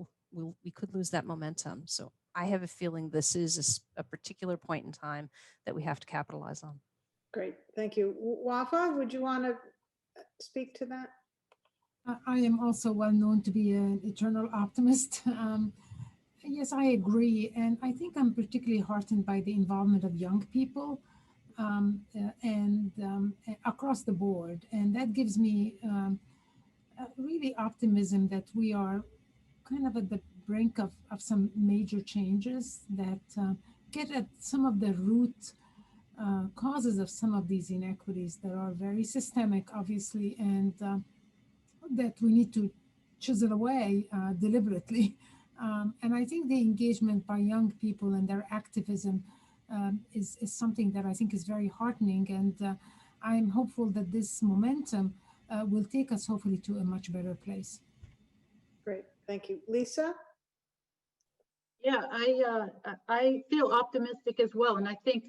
could lose that momentum. So I have a feeling this is a particular point in time that we have to capitalize on. Great, thank you. Wafaa, would you want to speak to that? I am also well known to be an eternal optimist. Yes, I agree. And I think I'm particularly heartened by the involvement of young people and across the board. And that gives me really optimism that we are kind of at the brink of some major changes that get at some of the root causes of some of these inequities that are very systemic, obviously, and that we need to chisel away deliberately. And I think the engagement by young people and their activism is something that I think is very heartening. And I'm hopeful that this momentum will take us hopefully to a much better place. Great, thank you. Lisa? Yeah, I feel optimistic as well. And I think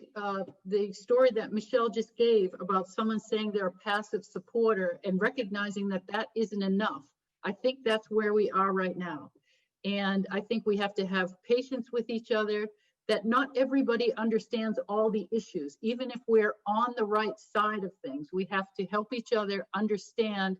the story that Michelle just gave about someone saying they're a passive supporter and recognizing that that isn't enough, I think that's where we are right now. And I think we have to have patience with each other, that not everybody understands all the issues. Even if we're on the right side of things, we have to help each other understand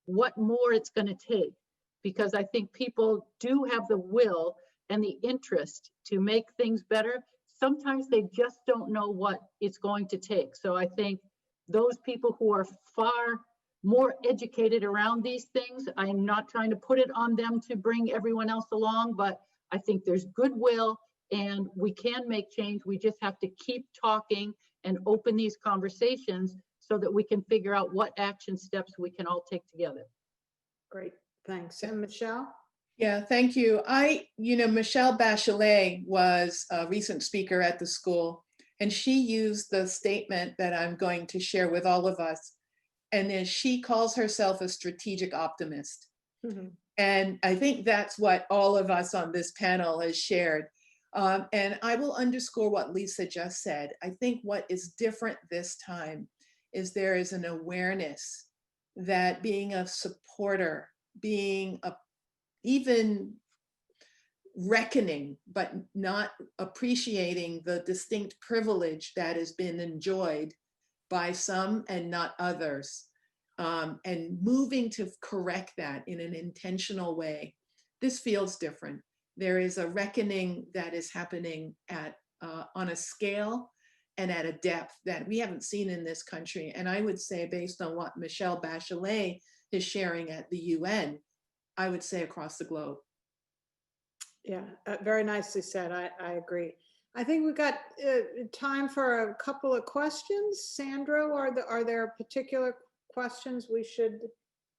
what more it's going to take. Because I think people do have the will and the interest to make things better. Sometimes they just don't know what it's going to take. So I think those people who are far more educated around these things, I'm not trying to put it on them to bring everyone else along, but I think there's goodwill and we can make change. We just have to keep talking and open these conversations so that we can figure out what action steps we can all take together. Great, thanks. And Michelle? Yeah, thank you. Michelle Bachelet was a recent speaker at the school, and she used the statement that I'm going to share with all of us. And then she calls herself a strategic optimist. Mm-hmm. And I think that's what all of us on this panel has shared. And I will underscore what Lisa just said. I think what is different this time is there is an awareness that being a supporter, being even reckoning, but not appreciating the distinct privilege that has been enjoyed by some and not others, and moving to correct that in an intentional way. This feels different. There is a reckoning that is happening on a scale and at a depth that we haven't seen in this country. And I would say, based on what Michelle Bachelet is sharing at the UN, I would say across the globe. Yeah, very nicely said. I agree. I think we've got time for a couple of questions. Sandra, are there particular questions we should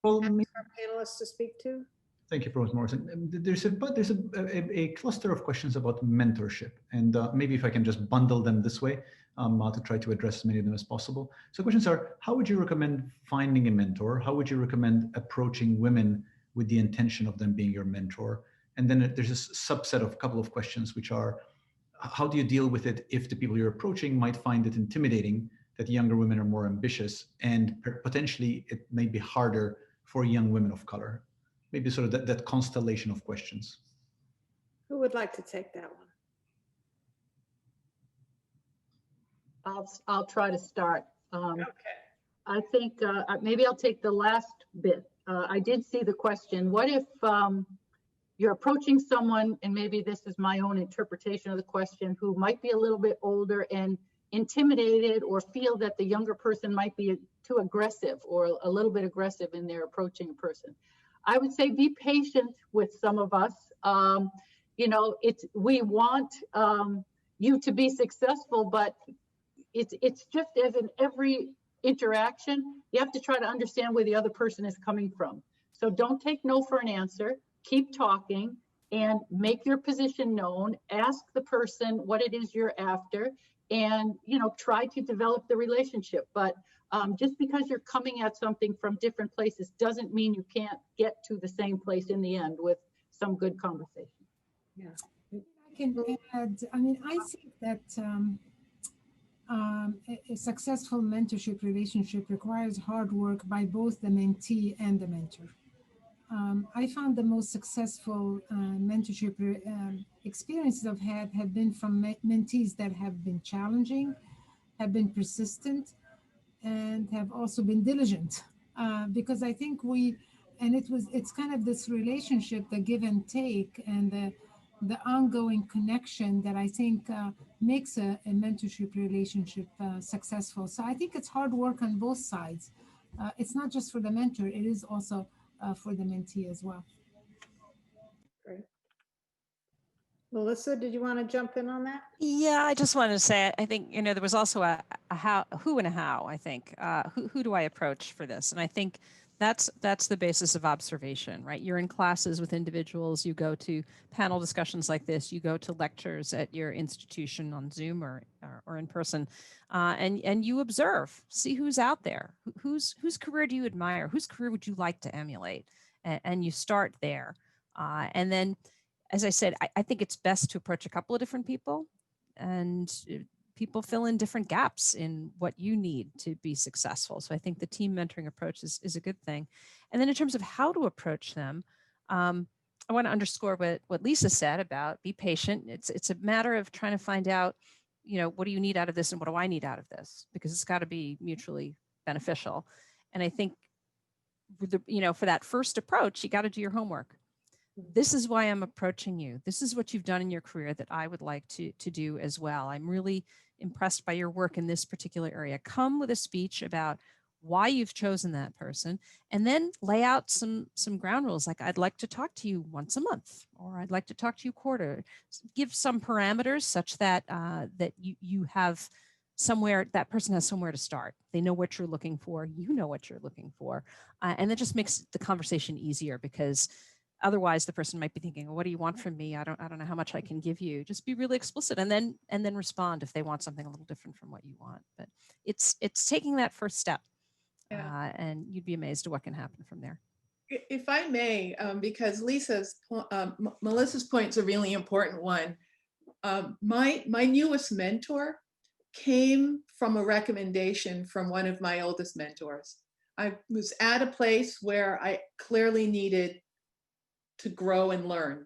Well, ask our panelists to speak to? thank you, Provost Morrison. There's a cluster of questions about mentorship, and maybe if I can just bundle them this way to try to address as many of them as possible. So questions are, how would you recommend finding a mentor? How would you recommend approaching women with the intention of them being your mentor? And then there's a subset of a couple of questions, which are, how do you deal with it if the people you're approaching might find it intimidating that younger women are more ambitious, and potentially it may be harder for young women of color? Maybe sort of that constellation of questions. Who would like to take that one? I'll try to start. Okay. I think maybe I'll take the last bit. I did see the question, what if you're approaching someone, and maybe this is my own interpretation of the question, who might be a little bit older and intimidated or feel that the younger person might be too aggressive or a little bit aggressive in their approaching a person. I would say be patient with some of us. You know, we want you to be successful, but it's just as in every interaction, you have to try to understand where the other person is coming from. So don't take no for an answer. Keep talking and make your position known. Ask the person what it is you're after, and try to develop the relationship. But just because you're coming at something from different places doesn't mean you can't get to the same place in the end with some good conversation. Yeah. I can add, I mean, I think that a successful mentorship relationship requires hard work by both the mentee and the mentor. I found the most successful mentorship experiences I've had have been from mentees that have been challenging, have been persistent, and have also been diligent. Because I think it's kind of this relationship, the give and take, and the ongoing connection that I think makes a mentorship relationship successful. So I think it's hard work on both sides. It's not just for the mentor, it is also for the mentee as well. Great. Melissa, did you want to jump in on that? Yeah, I just wanted to say, I think, there was also a who and a how, I think. Who do I approach for this? And I think that's the basis of observation, right? You're in classes with individuals, you go to panel discussions like this, you go to lectures at your institution on Zoom or in person, and you observe, see who's out there, whose career do you admire, whose career would you like to emulate, and you start there. And then, as I said, I think it's best to approach a couple of different people, and people fill in different gaps in what you need to be successful. So I think the team mentoring approach is a good thing. And then in terms of how to approach them, I want to underscore what Lisa said about be patient. It's a matter of trying to find out, what do you need out of this and what do I need out of this? Because it's got to be mutually beneficial. And I think, for that first approach, you got to do your homework. This is why I'm approaching you. This is what you've done in your career that I would like to do as well. I'm really impressed by your work in this particular area. Come with a speech about why you've chosen that person, and then lay out some ground rules. Like, I'd like to talk to you once a month, or I'd like to talk to you quarter. Give some parameters such that that you have somewhere, that person has somewhere to start. They know what you're looking for. You know what you're looking for, and that just makes the conversation easier, because otherwise, the person might be thinking, well, what do you want from me? I don't know how much I can give you. Just be really explicit, and then respond if they want something a little different from what you want. But it's taking that first step, and you'd be amazed at what can happen from there. If I may, because Melissa's point is a really important one. My newest mentor came from a recommendation from one of my oldest mentors. I was at a place where I clearly needed to grow and learn.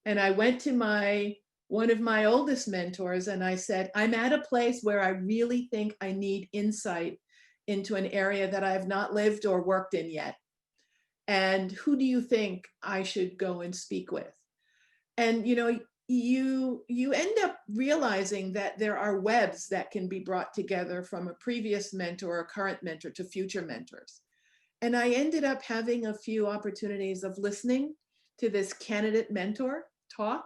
And I went to one of my oldest mentors and I said, I'm at a place where I really think I need insight into an area that I have not lived or worked in yet. And who do you think I should go and speak with? And you end up realizing that there are webs that can be brought together from a previous mentor or current mentor to future mentors. And I ended up having a few opportunities of listening to this candidate mentor talk.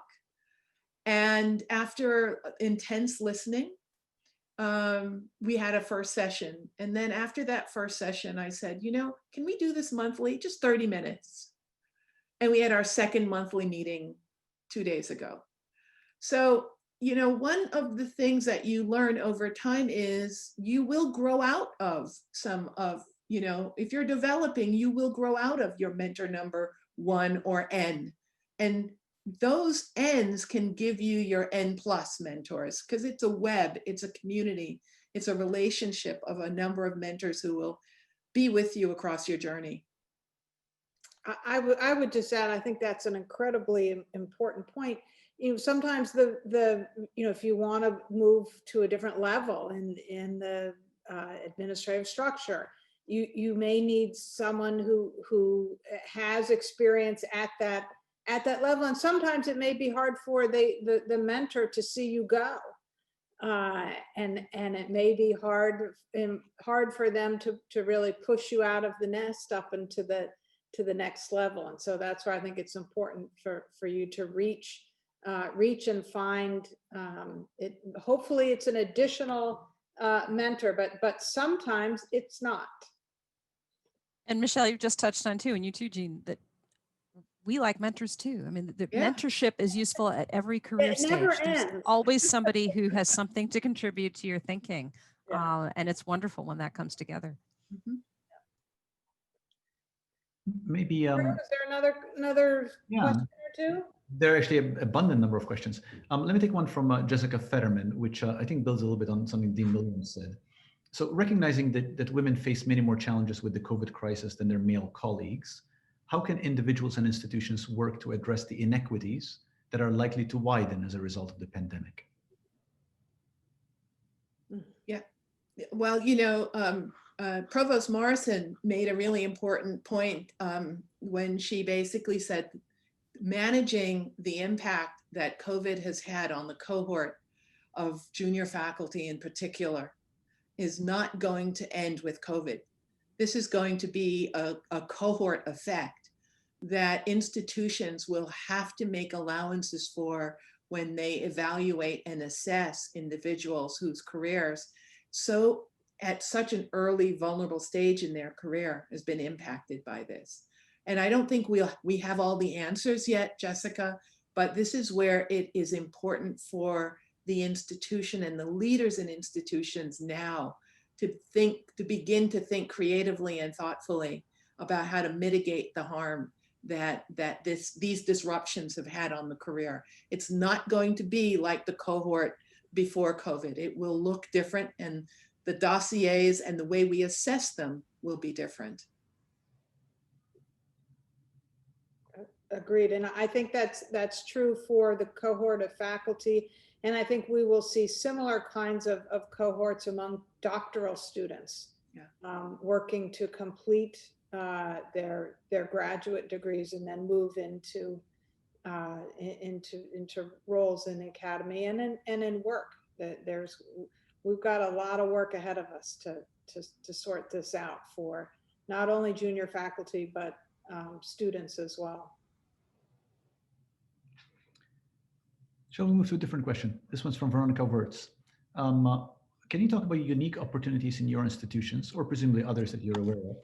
And after intense listening, we had a first session. And then after that first session, I said, can we do this monthly? Just 30 minutes. And we had our second monthly meeting 2 days ago. So, one of the things that you learn over time is you will grow out of some of, if you're developing, you will grow out of your mentor number 1 or N. And those N's can give you your N+ mentors, because it's a web, it's a community, it's a relationship of a number of mentors who will be with you across your journey. I would just add, I think that's an incredibly important point. Sometimes if you want to move to a different level in the administrative structure, you may need someone who has experience at that level, and sometimes it may be hard for the mentor to see you go, and it may be hard for them to really push you out of the nest up into the next level. And so that's why I think it's important for you to reach and find it. Hopefully it's an additional mentor, but sometimes it's not. And Michelle, you've just touched on too, and you too, Jean, that we like mentors too. I mean, the mentorship is useful at every career stage. There's always somebody who has something to contribute to your thinking. And it's wonderful when that comes together. Mm-hmm. Maybe Is there another question or two? There are actually an abundant number of questions. Let me take one from Jessica Fetterman, which I think builds a little bit on something Dean Williams said. So recognizing that women face many more challenges with the COVID crisis than their male colleagues, how can individuals and institutions work to address the inequities that are likely to widen as a result of the pandemic? Yeah, well, Provost Morrison made a really important point when she basically said managing the impact that COVID has had on the cohort of junior faculty in particular is not going to end with COVID. This is going to be a cohort effect that institutions will have to make allowances for when they evaluate and assess individuals whose careers at such an early vulnerable stage in their career has been impacted by this. And I don't think we have all the answers yet, Jessica, but this is where it is important for the institution and the leaders in institutions now to begin to think creatively and thoughtfully about how to mitigate the harm that these disruptions have had on the career. It's not going to be like the cohort before COVID. It will look different, and the dossiers and the way we assess them will be different. Agreed. And I think that's true for the cohort of faculty. And I think we will see similar kinds of cohorts among doctoral students, working to complete their graduate degrees and then move into roles in the academy and in work. We've got a lot of work ahead of us to sort this out for not only junior faculty, but students as well. Shall we move to a different question? This one's from Veronica Wirtz. Can you talk about unique opportunities in your institutions, or presumably others that you're aware of,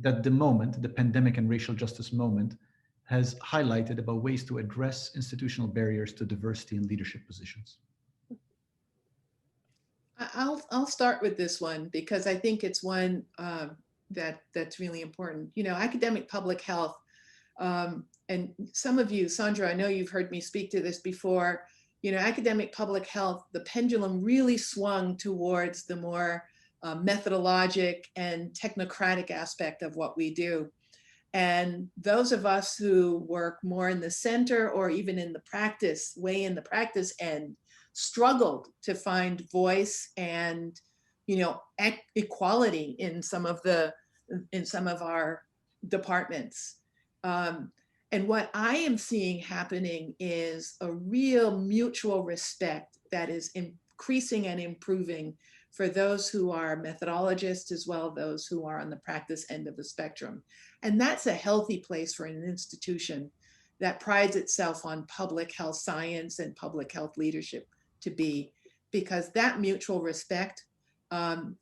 that the pandemic and racial justice moment, has highlighted about ways to address institutional barriers to diversity in leadership positions? I'll start with this one because I think it's one that's really important. Academic public health, and some of you, Sandra, I know you've heard me speak to this before. Academic public health, the pendulum really swung towards the more methodologic and technocratic aspect of what we do. And those of us who work more in the center or even in the practice, way in the practice end, struggled to find voice and, equality in some of our departments. And what I am seeing happening is a real mutual respect that is increasing and improving for those who are methodologists as well as those who are on the practice end of the spectrum. And that's a healthy place for an institution that prides itself on public health science and public health leadership to be. because that mutual respect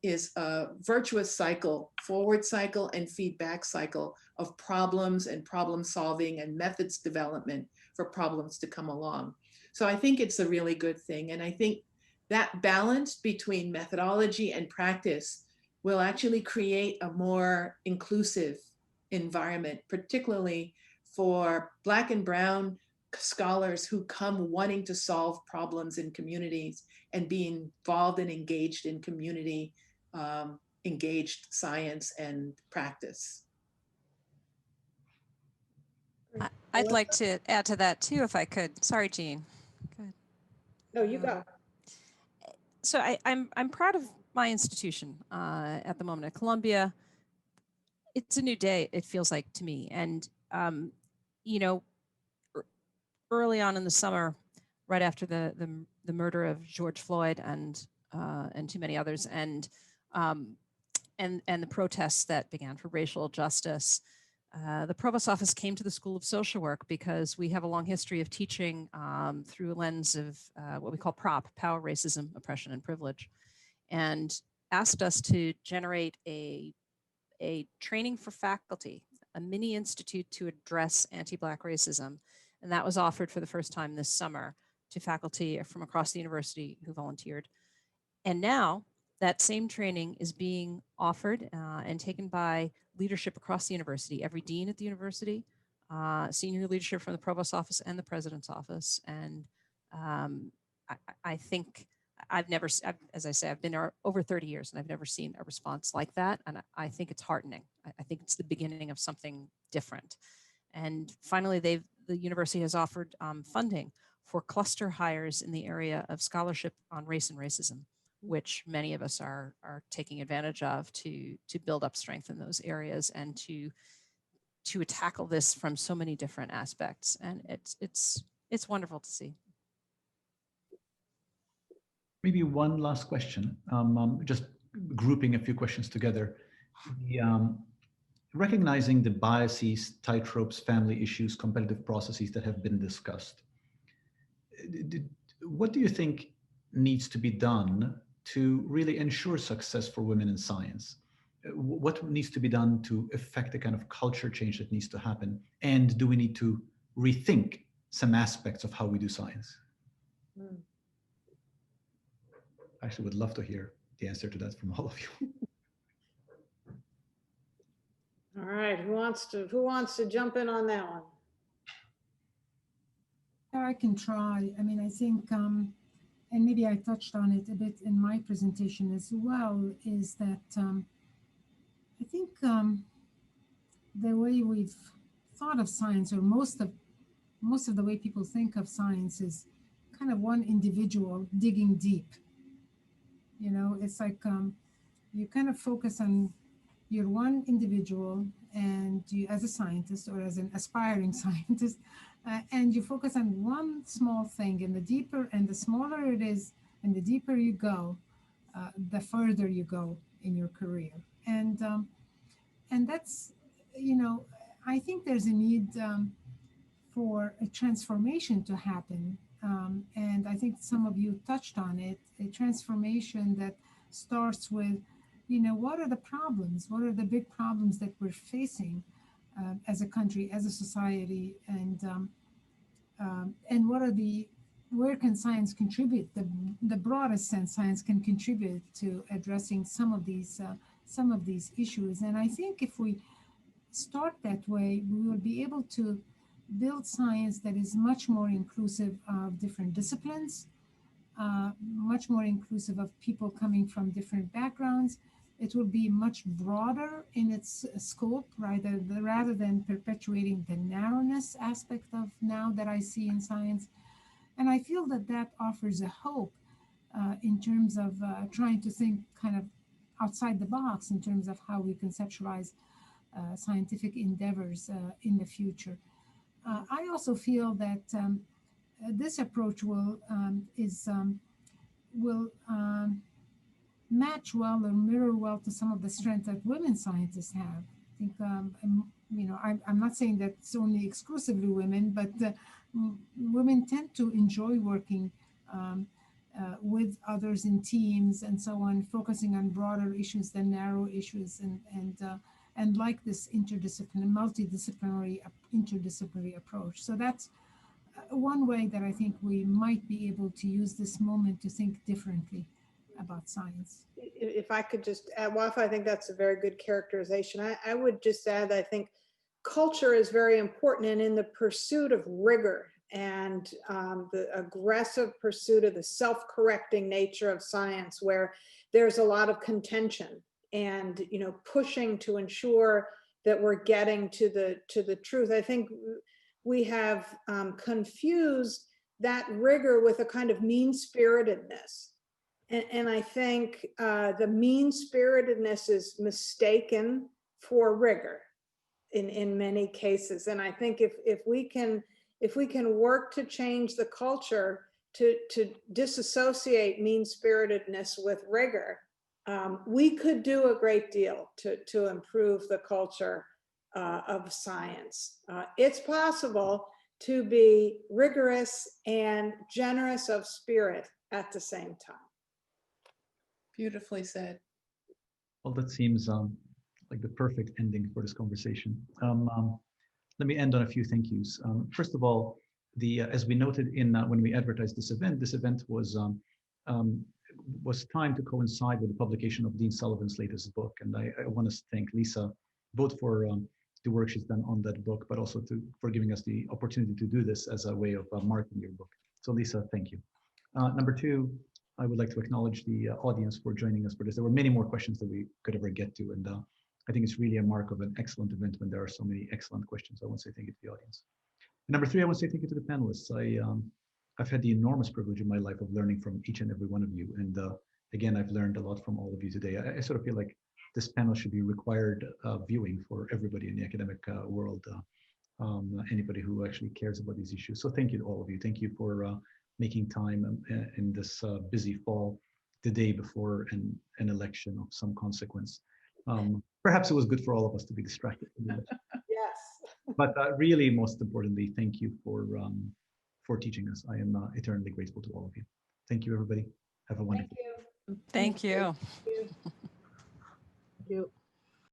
is a virtuous cycle, forward cycle and feedback cycle of problems and problem solving and methods development for problems to come along. So I think it's a really good thing. And I think that balance between methodology and practice will actually create a more inclusive environment, particularly for Black and Brown scholars who come wanting to solve problems in communities and be involved and engaged in community, engaged science and practice. I'd like to add to that too, if I could. Sorry, Jean. Good. No, you go. So I'm proud of my institution at the moment at Columbia. It's a new day, it feels like to me. And, you know, early on in the summer, right after the murder of George Floyd and too many others, and the protests that began for racial justice, the Provost office came to the School of Social Work because we have a long history of teaching through a lens of what we call PROP, Power, Racism, Oppression, and Privilege, and asked us to generate a training for faculty, a mini institute to address anti-Black racism. And that was offered for the first time this summer to faculty from across the university who volunteered. And now that same training is being offered and taken by leadership across the university, every dean at the university, senior leadership from the Provost office and the President's office. And I think as I say, I've been there over 30 years and I've never seen a response like that. And I think it's heartening. I think it's the beginning of something different. And finally, the university has offered funding for cluster hires in the area of scholarship on race and racism, which many of us are taking advantage of to build up strength in those areas and to tackle this from so many different aspects. And it's wonderful to see. Maybe one last question, just grouping a few questions together. Recognizing the biases, tightropes, family issues, competitive processes that have been discussed, what do you think needs to be done to really ensure success for women in science? What needs to be done to affect the kind of culture change that needs to happen? And do we need to rethink some aspects of how we do science? I actually would love to hear the answer to that from all of you. All right, who wants to jump in on that one? I can try. I mean, I think, and maybe I touched on it a bit in my presentation as well, is that I think the way we've thought of science, or most of the way people think of science, is kind of one individual digging deep. You know, it's like you kind of focus on your one individual, and you, as a scientist or as an aspiring scientist, and you focus on one small thing, and the deeper and the smaller it is, and the deeper you go, the further you go in your career. And that's, you know, I think there's a need for a transformation to happen. And I think some of you touched on it, a transformation that starts with, you know, what are the problems? What are the big problems that we're facing as a country, as a society? And what are where can science contribute? The broadest sense science can contribute to addressing some of these issues. And I think if we start that way, we will be able to build science that is much more inclusive of different disciplines, much more inclusive of people coming from different backgrounds. It will be much broader in its scope, rather than perpetuating the narrowness aspect of now that I see in science. And I feel that that offers a hope in terms of trying to think kind of outside the box in terms of how we conceptualize scientific endeavors in the future. I also feel that this approach will match well or mirror well to some of the strengths that women scientists have. I think, you know, I'm not saying that it's only exclusively women, but women tend to enjoy working with others in teams and so on, focusing on broader issues than narrow issues, and like this multidisciplinary approach. So that's one way that I think we might be able to use this moment to think differently about science. If I could just add, Wafaa, I think that's a very good characterization. I would just add, I think culture is very important, and in the pursuit of rigor and the aggressive pursuit of the self-correcting nature of science, where there's a lot of contention and pushing to ensure that we're getting to the truth. I think we have confused that rigor with a kind of mean-spiritedness. And I think the mean-spiritedness is mistaken for rigor in many cases. And I think if we can work to change the culture to disassociate mean-spiritedness with rigor, we could do a great deal to improve the culture of science. It's possible to be rigorous and generous of spirit at the same time. Beautifully said. Well, that seems like the perfect ending for this conversation. Let me end on a few thank yous. First of all, as we noted in when we advertised this event was timed to coincide with the publication of Dean Sullivan's latest book, and I want to thank Lisa both for the work she's done on that book, but also for giving us the opportunity to do this as a way of marketing your book. So Lisa, thank you. Number two, I would like to acknowledge the audience for joining us for this. There were many more questions that we could ever get to, and I think it's really a mark of an excellent event when there are so many excellent questions. I want to say thank you to the audience. And number three, I want to say thank you to the panelists. I've had the enormous privilege in my life of learning from each and every one of you. And again, I've learned a lot from all of you today. I sort of feel like this panel should be required viewing for everybody in the academic world, anybody who actually cares about these issues. So thank you to all of you. Thank you for making time in this busy fall, the day before an election of some consequence. Perhaps it was good for all of us to be distracted. Yes. But really, most importantly, thank you for teaching us. I am eternally grateful to all of you. Thank you, everybody. Have a wonderful day. Thank you. Thank you. Thank you.